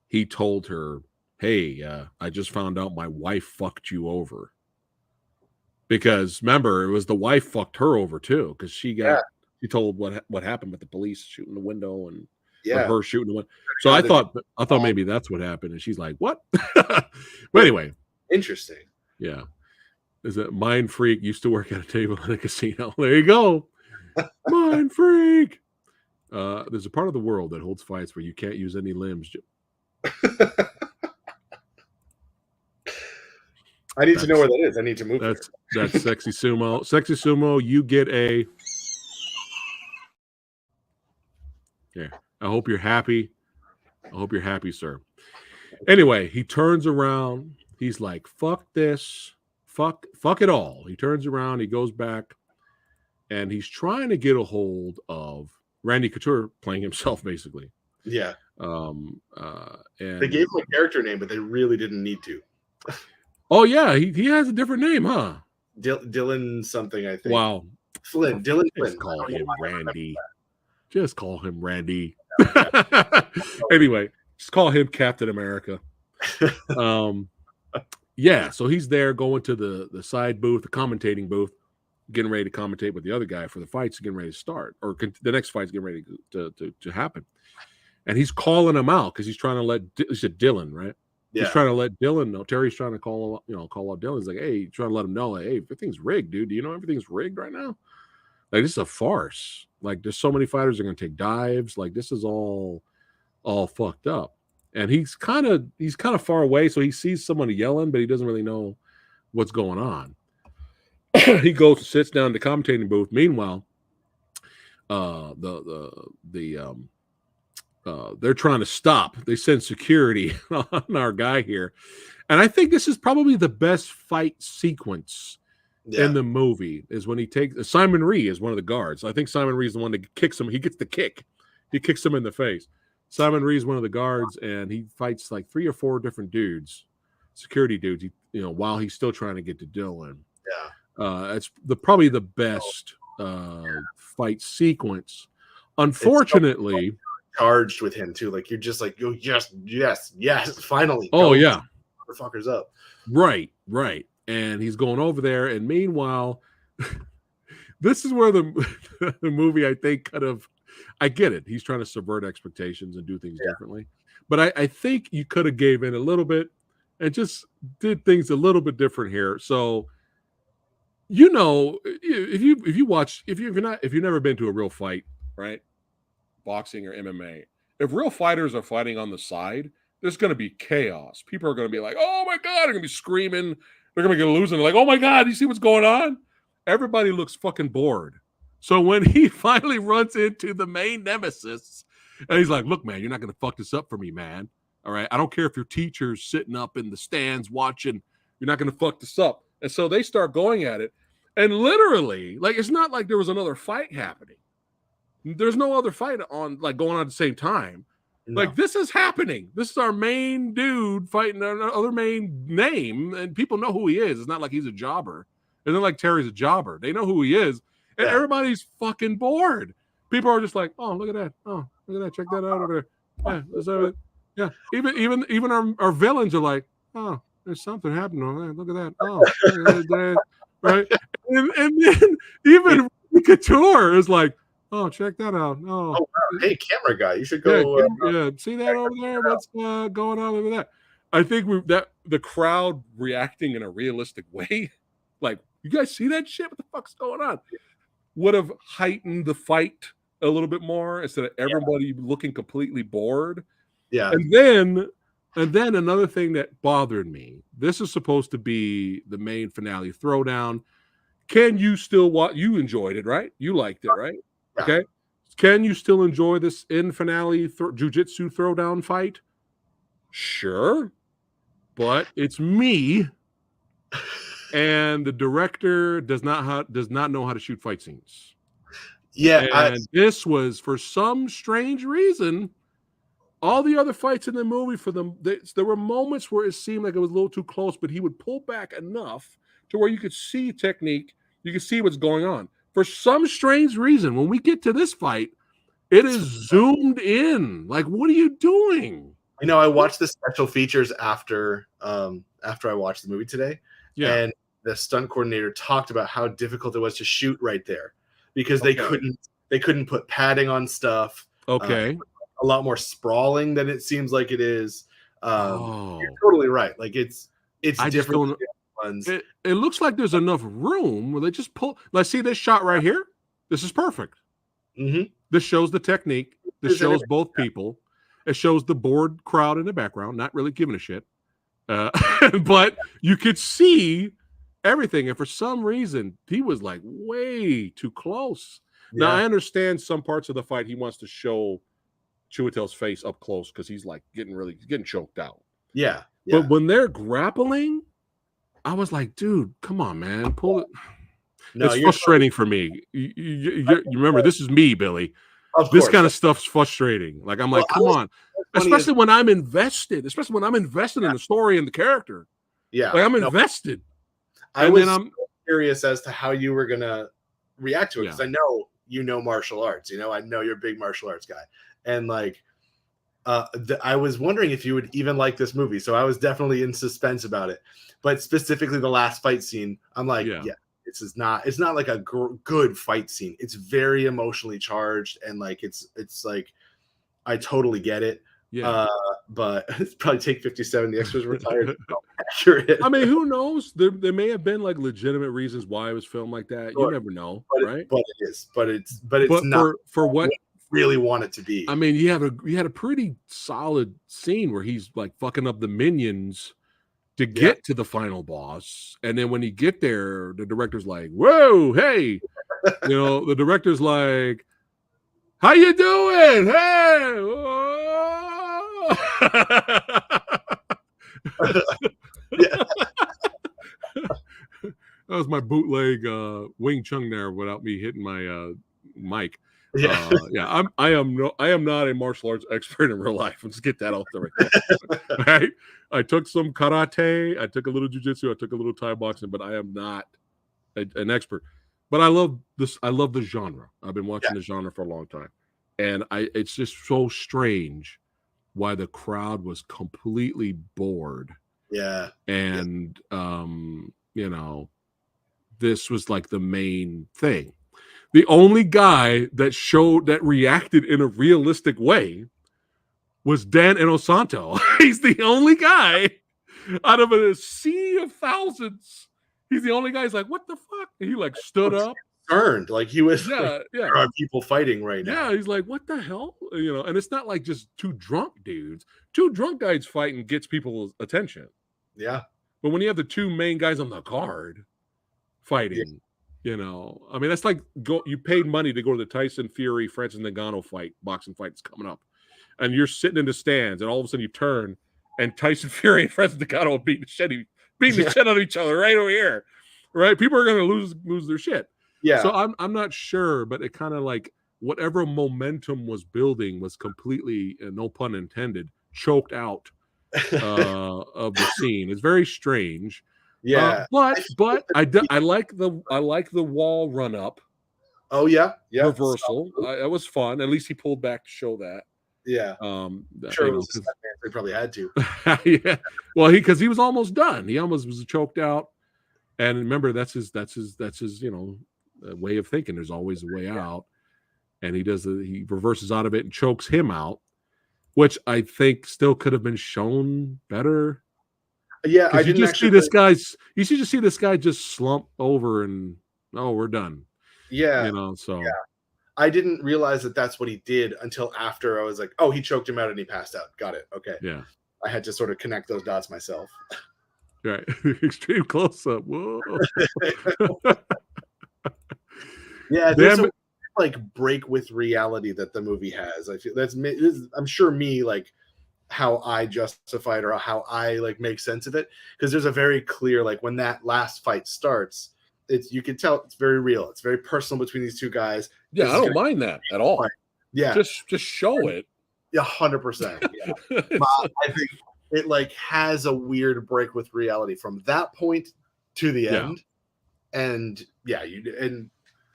he told her, hey, I just found out my wife fucked you over. Because remember, it was the wife fucked her over too, because she told what happened with the police shooting the window and her shooting the window. So I thought maybe that's what happened, and she's like, "What?" But anyway, interesting. Yeah, is that Mind Freak used to work at a table in a casino? There you go, Mind Freak. There's a part of the world that holds fights where you can't use any limbs. I need to know where that is. I need to move. That's Sexy Sumo. Sexy Sumo, you get a. Yeah. I hope you're happy. I hope you're happy, sir. Anyway, he turns around. He's like, fuck this. Fuck it all. He turns around. He goes back. And he's trying to get a hold of Randy Couture playing himself, basically. Yeah. And they gave him a character name, but they really didn't need to. Oh, yeah. He has a different name, huh? Dylan something, I think. Wow. Flynn. Dylan Flynn. Just call him Randy. Just call him Randy. Anyway, just call him Captain America. Yeah, so he's there going to the side booth, the commentating booth, getting ready to commentate with the other guy for the fight's getting ready to start, or the next fight's getting ready to happen. And he's calling him out because he's trying to he said Dylan, right? Yeah. He's trying to let Dylan know. Terry's trying to call out Dylan. He's like, hey, trying to let him know, like, hey, everything's rigged, dude. Do you know everything's rigged right now? Like, this is a farce. Like, there's so many fighters that are going to take dives. Like, this is all fucked up. And he's kind of far away, so he sees someone yelling, but he doesn't really know what's going on. He goes and sits down in the commentating booth. Meanwhile, they're trying to stop. They send security on our guy here. And I think this is probably the best fight sequence Yeah. in the movie is when he takes Simon Rhee is one of the guards. I think Simon Rhee is the one that kicks him. He gets the kick. He kicks him in the face. Simon Rhee is one of the guards, and he fights like 3 or 4 different dudes, security dudes. While he's still trying to get to Dylan. Yeah. It's probably the best fight sequence. Unfortunately, charged with him too. Like you're just like, oh yes, finally. Oh yeah, motherfuckers up. Right. And he's going over there, and meanwhile, this is where the movie I think I get it. He's trying to subvert expectations and do things differently, but I think you could have gave in a little bit and just did things a little bit different here. So, if you've never been to a real fight, right? Boxing or MMA, if real fighters are fighting on the side, there's going to be chaos. People are going to be like, oh my God, they're going to be screaming. They're going to get losing. Like, oh my God, you see what's going on? Everybody looks fucking bored. So when he finally runs into the main nemesis, and he's like, look, man, you're not going to fuck this up for me, man. All right. I don't care if your teacher's sitting up in the stands watching. You're not going to fuck this up. And so they start going at it. And literally, like, it's not like there was another fight happening. There's no other fight on going on at the same time. No. Like, this is happening. This is our main dude fighting another main name, and people know who he is. It's not like he's a jobber. It's not like Terry's a jobber. They know who he is, and everybody's fucking bored. People are just like, oh, look at that. Oh, look at that. Check that out over there. Yeah. Even our villains are like, oh, there's something happening over there. Look at that. Oh, look at that. Right. And then even Couture is like, oh, check that out. Oh, wow. Hey, camera guy, you should go. See that over there? What's going on over there? I think the crowd reacting in a realistic way, like, you guys see that shit? What the fuck's going on? Would have heightened the fight a little bit more instead of everybody looking completely bored. Yeah. And then another thing that bothered me. This is supposed to be the main finale throwdown. Can you still watch? You enjoyed it, right? You liked it, right? Yeah. Okay. Can you still enjoy this in finale jiu-jitsu throwdown fight? Sure. But it's me, and the director does not know how to shoot fight scenes. Yeah. And this was, for some strange reason, all the other fights in the movie for them, there were moments where it seemed like it was a little too close, but he would pull back enough to where you could see technique, you could see what's going on. For some strange reason, when we get to this fight, it is zoomed in. Like, what are you doing? I watched the special features after I watched the movie today. Yeah. And the stunt coordinator talked about how difficult it was to shoot right there because they couldn't put padding on stuff. Okay. A lot more sprawling than it seems like it is. You're totally right. Like, it's different. It looks like there's enough room where they just pull. Let's see this shot right here. This is perfect. Mm-hmm. This shows the technique. This shows both people. It shows the bored crowd in the background, not really giving a shit. But you could see everything. And for some reason, he was like way too close. Yeah. Now, I understand some parts of the fight he wants to show Chiwetel's face up close because he's like getting choked out. Yeah. But when they're grappling, I was like, dude, come on, man, pull it. No, it's frustrating for me. You remember, this is me, Billy. This kind of stuff's frustrating. Like, I'm like, come on. Especially when I'm invested. Especially when I'm invested in the story and the character. Yeah. Like, I'm invested. I was curious as to how you were going to react to it because I know you know martial arts. I know you're a big martial arts guy. And, like, I was wondering if you would even like this movie. So I was definitely in suspense about it. But specifically the last fight scene, I'm like, it's not like a good fight scene. It's very emotionally charged, and like it's like I totally get it. Yeah. But it's probably take 57. The extras were tired. Accurate. I mean, who knows? There may have been like legitimate reasons why it was filmed like that. Sure. You never know, right? But it is. But it's not for what really want it to be. I mean, you had a pretty solid scene where he's like fucking up the minions to get to the final boss. And then when you get there, the director's like, whoa, hey. The director's like, how you doing? Hey. That was my bootleg Wing Chun there without me hitting my mic. Yeah. I am not a martial arts expert in real life. Let's get that out there right there. Right? I took some karate, I took a little jujitsu, I took a little Thai boxing, but I am not an expert. But I love this. I love the genre. I've been watching the genre for a long time, and it's just so strange why the crowd was completely bored. Yeah. And you know, this was like the main thing. The only guy that reacted in a realistic way was Dan Inosanto. He's the only guy out of a sea of thousands. He's the only guy. He's like, what the fuck? And he like stood up. Concerned, like he was. Yeah. There are people fighting right now. Yeah, he's like, what the hell? You know, and it's not like just two drunk dudes. Two drunk guys fighting gets people's attention. Yeah. But when you have the two main guys on the card fighting, you know, I mean, that's like you paid money to go to the Tyson Fury, Francis Ngannou boxing fight that's coming up. And you're sitting in the stands, and all of a sudden you turn, and Tyson Fury and Francis Ngannou are beating the shit out of each other right over here. Right? People are going to lose their shit. Yeah. So I'm not sure, but it kind of like whatever momentum was building was completely, no pun intended, choked out of the scene. It's very strange. Yeah. But I like the wall run up. Oh yeah. Reversal. That was fun. At least he pulled back to show that. Yeah. Sure, it was they probably had to. Yeah. Well, because he was almost done. He almost was choked out. And remember, that's his way of thinking. There's always a way out. And he reverses out of it and chokes him out, which I think still could have been shown better. Yeah, I didn't see this guy just slump over and we're done. Yeah. You know, so yeah. I didn't realize that that's what he did until after I was like, oh, he choked him out and he passed out. Got it. Okay. Yeah. I had to sort of connect those dots myself. Right. Extreme close up. Whoa. Yeah, there's a like break with reality that the movie has. I feel I'm sure me like how I justify it or how I like make sense of it, because there's a very clear like when that last fight starts, you can tell it's very real. It's very personal between these two guys. Yeah, I don't mind that at all. Fight. Yeah, just show it. Yeah, 100%. Yeah. I think it like has a weird break with reality from that point to the end, and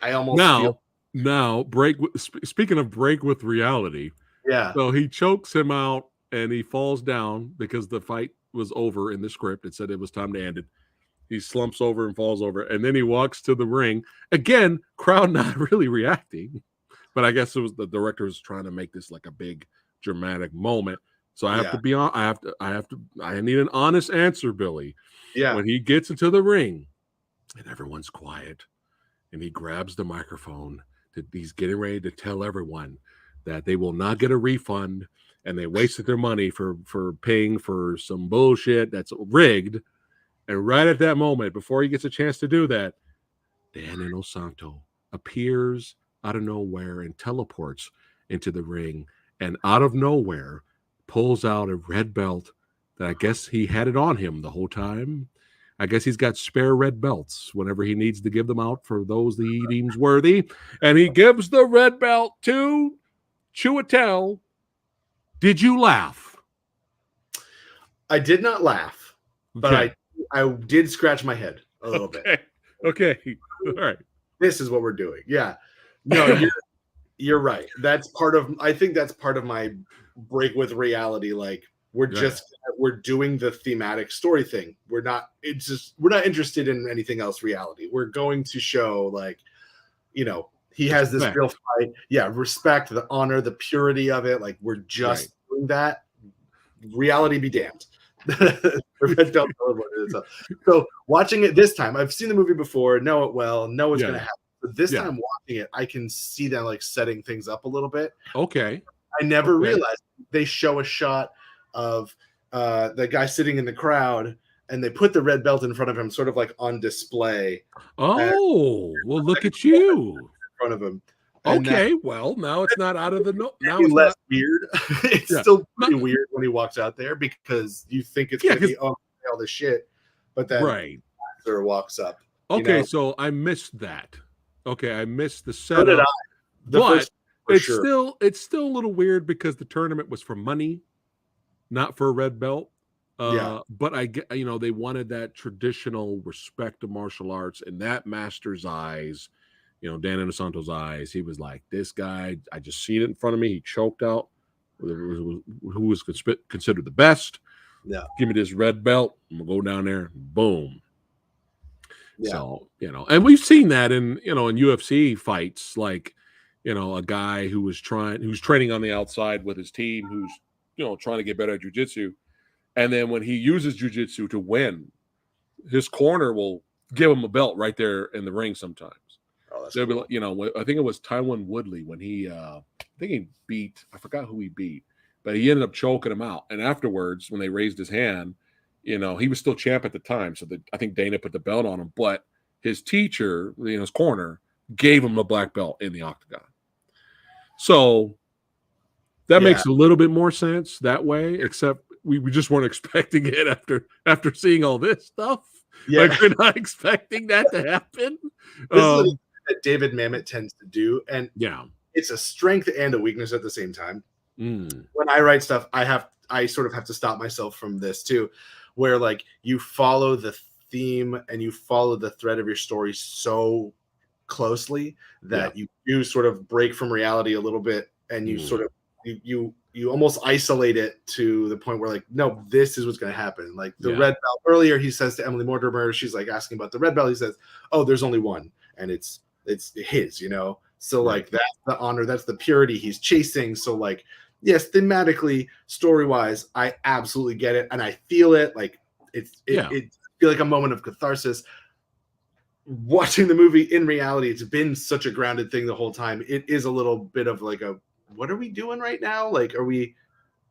I almost speaking of break with reality. Yeah. So he chokes him out and he falls down because the fight was over in the script. It said it was time to end it. He slumps over and falls over, and then he walks to the ring again. Crowd not really reacting, but I guess it was the director was trying to make this like a big dramatic moment. So I have to be on. I need an honest answer, Billy. Yeah. When he gets into the ring, and everyone's quiet, and he grabs the microphone. He's getting ready to tell everyone that they will not get a refund, and they wasted their money for paying for some bullshit that's rigged. And right at that moment, before he gets a chance to do that, Dan Inosanto appears out of nowhere and teleports into the ring, and out of nowhere pulls out a red belt that I guess he had it on him the whole time. I guess he's got spare red belts whenever he needs to give them out for those that he deems worthy. And he gives the red belt to Chiwetel. Did you laugh? I did not laugh, but I did scratch my head a little bit. Okay. All right. This is what we're doing. Yeah. No, you're right. I think that's part of my break with reality. Like we're doing the thematic story thing. We're not interested in anything else reality. We're going to show like, he has this real fight. Yeah. Respect, the honor, the purity of it. Like we're just doing that. Reality be damned. So watching it this time, I've seen the movie before, know it well, know what's going to happen. But this time watching it, I can see them like setting things up a little bit. Okay. I never realized they show a shot of the guy sitting in the crowd, and they put the red belt in front of him, sort of like on display. Oh, well, look at you in front of him. Okay, well, now it's not out of the now it's less weird. It's still pretty weird when he walks out there because you think it's gonna be all this shit, but then Baxter walks up. You Okay, know, so I missed that. Okay, I missed the so did I. setup, The but first for sure. it's still a little weird because the tournament was for money, not for a red belt. Yeah, But I get, they wanted that traditional respect of martial arts, and that master's eyes, Dan Inosanto's eyes. He was like, "This guy, I just seen it in front of me. He choked out who was considered the best. yeah, Give me this red belt. I'm gonna go down there. Boom." yeah, So, and we've seen that in UFC fights, like, a guy who's training on the outside with his team, who's, trying to get better at jujitsu. And then when he uses jujitsu to win, his corner will give him a belt right there in the ring sometimes. oh, that's They'll be cool. like, I think it was Tywan Woodley when I think he beat, I forgot who he beat, but he ended up choking him out. And afterwards, when they raised his hand, he was still champ at the time. So I think Dana put the belt on him, but his teacher, his corner, gave him the black belt in the octagon. So that Yeah, makes a little bit more sense that way, except we just weren't expecting it after seeing all this stuff. yeah. Like, we're not expecting that to happen. This is what that David Mamet tends to do, and Yeah. it's a strength and a weakness at the same time. Mm. When I write stuff, I sort of have to stop myself from this too, where like you follow the theme and you follow the thread of your story so closely that you do sort of break from reality a little bit, and you sort of you almost isolate it to the point where like, no, this is what's going to happen. Like the red belt earlier, he says to Emily Mortimer, she's like asking about the red belt. He says, "Oh, there's only one, and it's his." So like that's the honor, that's the purity he's chasing. So like, yes, thematically, story wise, I absolutely get it, and I feel it. Like it feel like a moment of catharsis. Watching the movie, in reality, it's been such a grounded thing the whole time. It is a little bit of like a, what are we doing right now? Like, are we?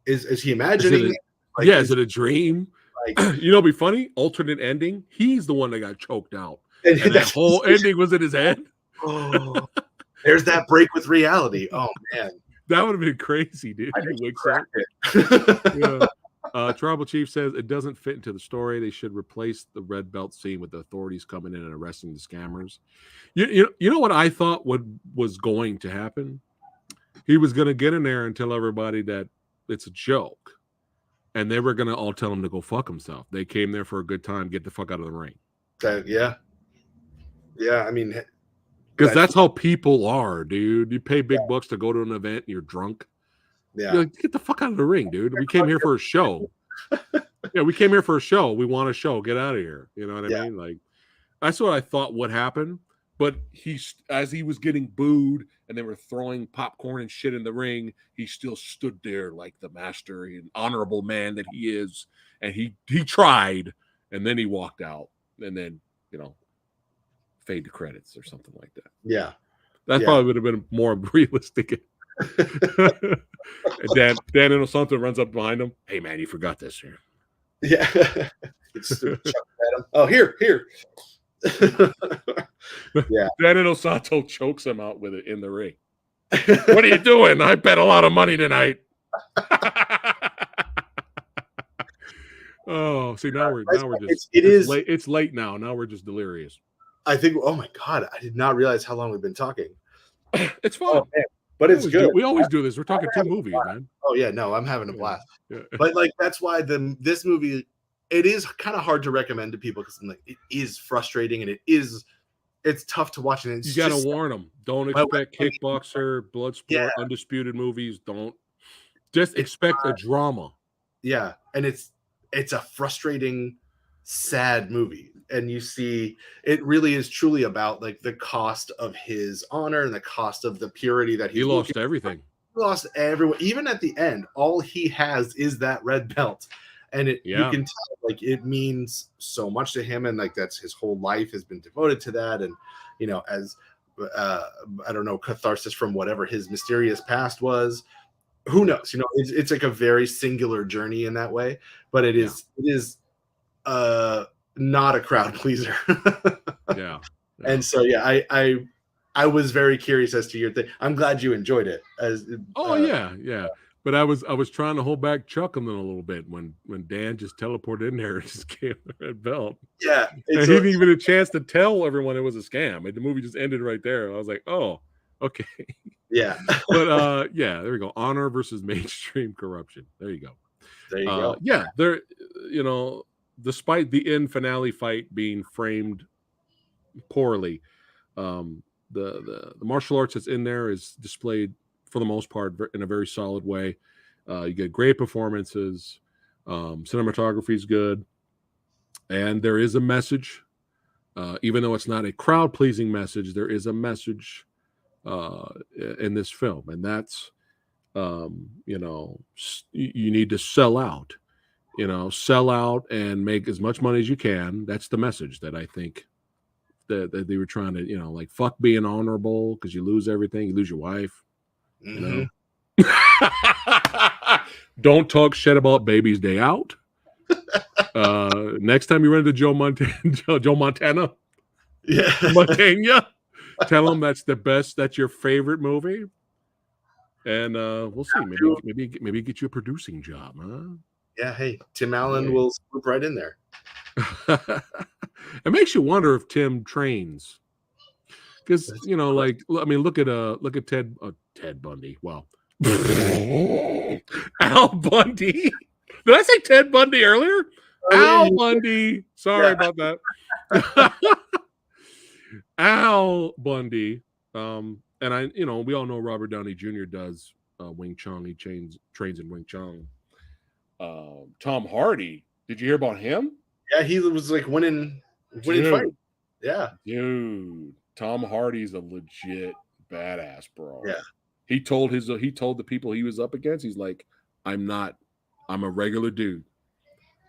Is he imagining? Is it a dream? Like, It'd be funny. Alternate ending. He's the one that got choked out, and and that whole ending was in his head. Oh, there's that break with reality. Oh man, that would have been crazy, dude. I He wakes cracked up. Yeah. Tribal Chief says it doesn't fit into the story. They should replace the red belt scene with the authorities coming in and arresting the scammers. You know what I thought was going to happen? He was going to get in there and tell everybody that it's a joke, and they were going to all tell him to go fuck himself. They came there for a good time. Get the fuck out of the ring. Yeah. I mean, because that's how people are, dude. You pay big bucks to go to an event and you're drunk. Yeah. You're like, get the fuck out of the ring, dude. We came here for a show. We came here for a show. We want a show. Get out of here. You know what I mean? Like, that's what I thought would happen. But as he was getting booed and they were throwing popcorn and shit in the ring, he still stood there like the master and honorable man that he is. And he tried, and then he walked out, and then, fade to credits or something like that. Yeah. That probably would have been more realistic. Dan Inosanto runs up behind him. Hey man, you forgot this here. Yeah. Oh, here. Yeah. Dan Inosanto chokes him out with it in the ring. What are you doing? I bet a lot of money tonight. Oh, see, now we're just it's late now. Now we're just delirious. I think, oh my God, I did not realize how long we've been talking. It's fun. Oh, man. But it's good. We always do this. We're talking 2 movies, man. Oh yeah, no, I'm having a blast. Yeah. But like, that's why this movie, it is kind of hard to recommend to people because like, it is frustrating and it's tough to watch. And you got to warn them. Don't expect kickboxer, bloodsport, undisputed movies. Don't just expect a drama. Yeah, and it's a frustrating, sad movie. And you see, it really is truly about like the cost of his honor and the cost of the purity that he lost everything. He lost everyone. Even at the end, all he has is that red belt, and you can tell like it means so much to him, and like that's his whole life has been devoted to that. And as I don't know, catharsis from whatever his mysterious past was. Who knows? It's like a very singular journey in that way, but it is not a crowd pleaser. Yeah. And so I was very curious as to your thing. I'm glad you enjoyed it. Yeah. But I was trying to hold back chuckling a little bit when Dan just teleported in there and just came Red Belt. Yeah, And it's he a didn't even a chance to tell everyone it was a scam. And the movie just ended right there. I was like, oh, okay. yeah. But yeah, there we go. Honor versus mainstream corruption. There you go. There you go. Yeah, there, you know, despite the end finale fight being framed poorly, the martial arts that's in there is displayed for the most part in a very solid way. You get great performances. Cinematography is good, and there is a message. Even though it's not a crowd pleasing message, there is a message in this film, and that's you need to sell out. Sell out and make as much money as you can. That's the message that I think that they were trying to, like fuck being honorable because you lose everything, you lose your wife, Mhm. Don't talk shit about baby's day out. Next time you run into Joe Montana, Yeah. Montana, tell him that's the best, that's your favorite movie. And we'll see. Maybe get you a producing job, huh? Yeah, hey, Tim Allen will swoop right in there. It makes you wonder if Tim trains, because like, I mean, look at Ted Bundy. Well, Al Bundy. Did I say Ted Bundy earlier? Al Bundy. Sorry about that. Al Bundy. And we all know Robert Downey Jr. does Wing Chun. He trains in Wing Chun. Tom Hardy. Did you hear about him? Yeah, he was like winning fight. Yeah. Dude, Tom Hardy's a legit badass, bro. Yeah. He told the people he was up against, he's like, I'm a regular dude.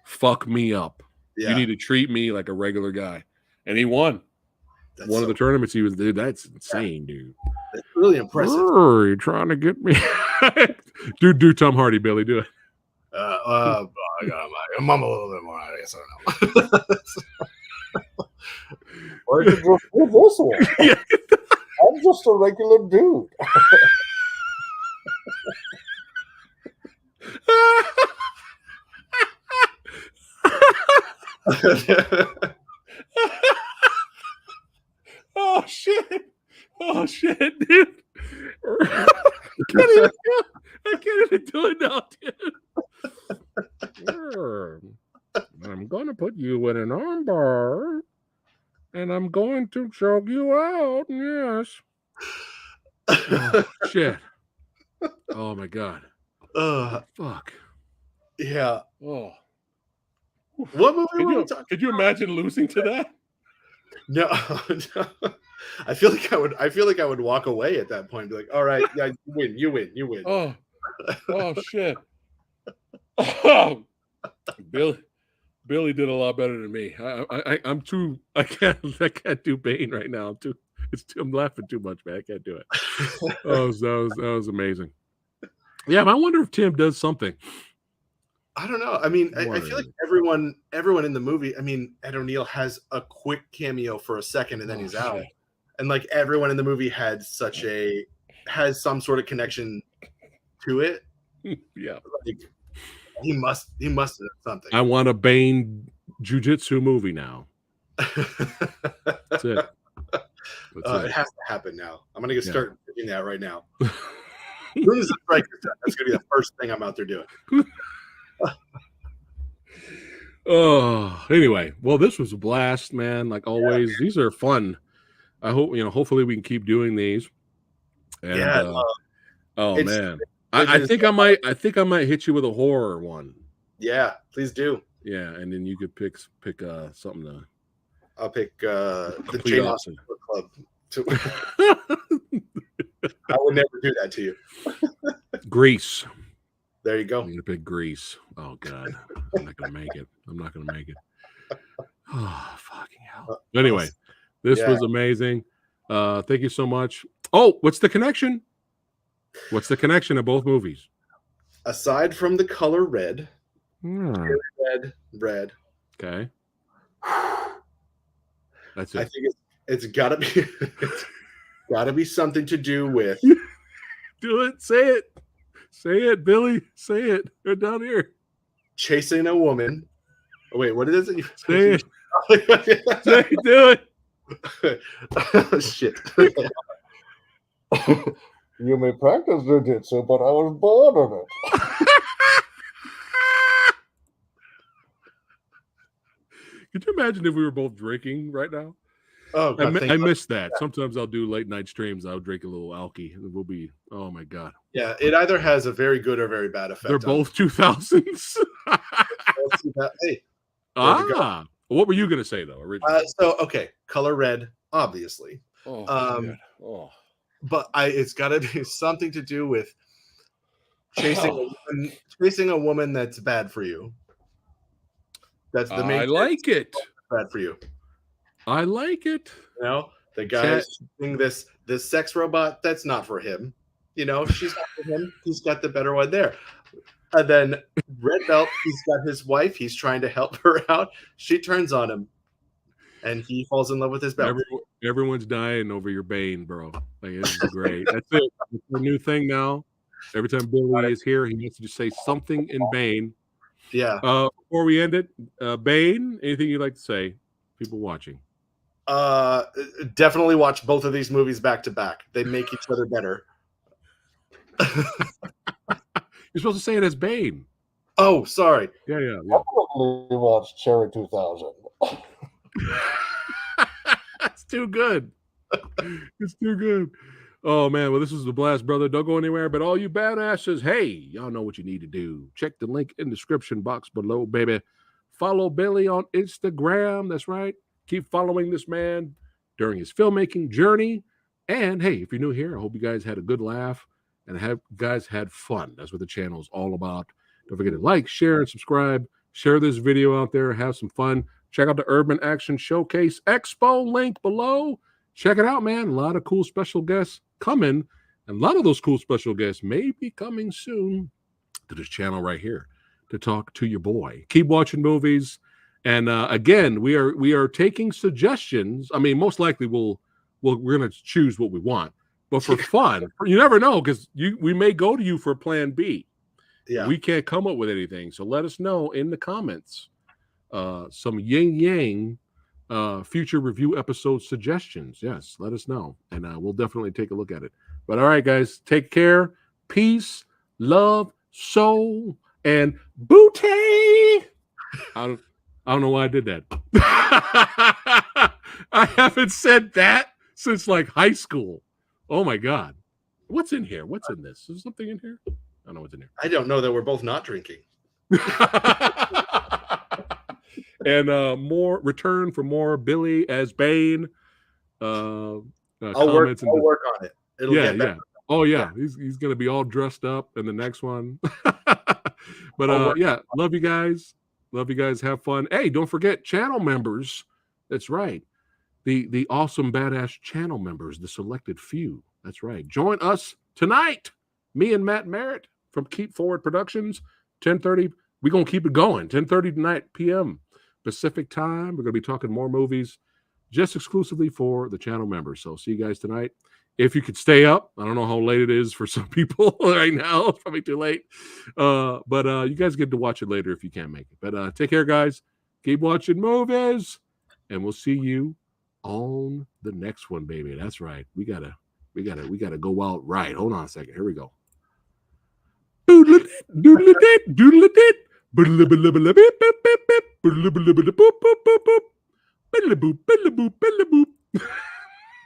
Fuck me up. Yeah. You need to treat me like a regular guy. And he won. That's One of the tournaments he was, dude, that's insane, dude. That's really impressive. You're trying to get me. do Tom Hardy, Billy, do it. I'm a little bit more, I guess. I don't know. Or you could just do this one. Yeah. I'm just a regular dude. Oh shit, dude. I can't even do it now, dude. I'm gonna put you in an armbar, and I'm going to choke you out. Yes. Oh, shit. Oh my god. Fuck. Yeah. Oh. What movie were we talking? Could you imagine losing to that? No. I feel like I would walk away at that point and be like, all right, yeah, you win. Oh shit. Oh, Billy did a lot better than me. I can't do Bane right now. I'm laughing too much, man. I can't do it. That was amazing. Yeah, but I wonder if Tim does something. I don't know. I mean, I feel like everyone in the movie, I mean, Ed O'Neill has a quick cameo for a second and then he's out. And like everyone in the movie has some sort of connection to it. Yeah. Like, he must have done something. I want a Bane jiu-jitsu movie now. That's it. It has to happen now. I'm gonna start doing that right now. As soon as the strike is done, that's gonna be the first thing I'm out there doing. Oh, anyway, well, this was a blast, man. Like always, these are fun. I hope hopefully we can keep doing these. And, man, I think I might hit you with a horror one. Yeah, please do. Yeah, and then you could pick something to. I'll pick the Jane Austen Book Club. I would never do that to you. Grease. There you go. I'm gonna pick Grease. Oh god, I'm not gonna make it. Oh fucking hell. Anyway, this was amazing. Thank you so much. Oh, what's the connection? What's the connection of both movies? Aside from the color red, red. Okay. That's it. I think it's gotta be something to do with. Do it. Say it. Say it, Billy. Say it. They're down here. Chasing a woman. Oh, wait, what is it? Say it. Say it. Do it. Oh, shit. You may practice jiu-jitsu, but I was born on it. Could you imagine if we were both drinking right now? Oh, God, I miss that. Sometimes I'll do late night streams. I'll drink a little alky, and we'll be. Oh my God. Yeah, it either has a very good or very bad effect. They're both 2000s. Hey. What were you gonna say though? Originally? Okay, color red, obviously. Oh, but it's got to be something to do with chasing a woman that's bad for you. That's the main. I like it. Bad for you. I like it. You know, the guy's chasing this sex robot. That's not for him. You know, she's not for him. He's got the better one there. And then Redbelt, he's got his wife. He's trying to help her out. She turns on him, and he falls in love with his belt. Everyone's dying over your Bane, bro. Like, it's great. That's it. It's a new thing now. Every time Billy is here, he has to just say something in Bane. Yeah. Before we end it, Bane, anything you'd like to say? People watching. Definitely watch both of these movies back to back. They make each other better. You're supposed to say it as Bane. Oh, sorry. Yeah. I probably watched Cherry 2000. That's too good. It's too good. Oh, man. Well, this is the blast, brother. Don't go anywhere. But all you badasses, hey, y'all know what you need to do. Check the link in the description box below, baby. Follow Billy on Instagram. That's right. Keep following this man during his filmmaking journey. And, hey, if you're new here, I hope you guys had a good laugh and guys had fun. That's what the channel is all about. Don't forget to like, share, and subscribe. Share this video out there. Have some fun. Check out the Urban Action Showcase Expo link below. Check it out, man. A lot of cool special guests coming. And a lot of those cool special guests may be coming soon to this channel right here to talk to your boy. Keep watching movies. And again, we are taking suggestions. I mean, most likely we're going to choose what we want. But for fun, you never know, because we may go to you for plan B. Yeah. We can't come up with anything. So let us know in the comments some yin-yang future review episode suggestions. Yes, let us know. And we'll definitely take a look at it. But all right, guys, take care. Peace, love, soul, and booty. I don't know why I did that. I haven't said that since like high school. Oh my God. What's in here? What's in this? Is something in here? I don't know what's in here. I don't know that we're both not drinking. And more return for more Billy as Bane. I'll work on it. It'll get better. Yeah. Oh yeah. He's gonna be all dressed up in the next one. But yeah, love you guys. Love you guys. Have fun. Hey, don't forget channel members. That's right. The awesome badass channel members, the selected few. That's right. Join us tonight. Me and Matt Merritt from Keep Forward Productions. 10:30. We're gonna keep it going. 10:30 tonight p.m. Pacific time. We're gonna be talking more movies just exclusively for the channel members. So see you guys tonight. If you could stay up, I don't know how late it is for some people right now. It's probably too late. But you guys get to watch it later if you can't make it. But take care, guys. Keep watching movies, and we'll see you on the next one, baby. That's right. We gotta go out right. Hold on a second. Here we go. Doodle-a-dit, doodle-a-dit, doodle-a-dit.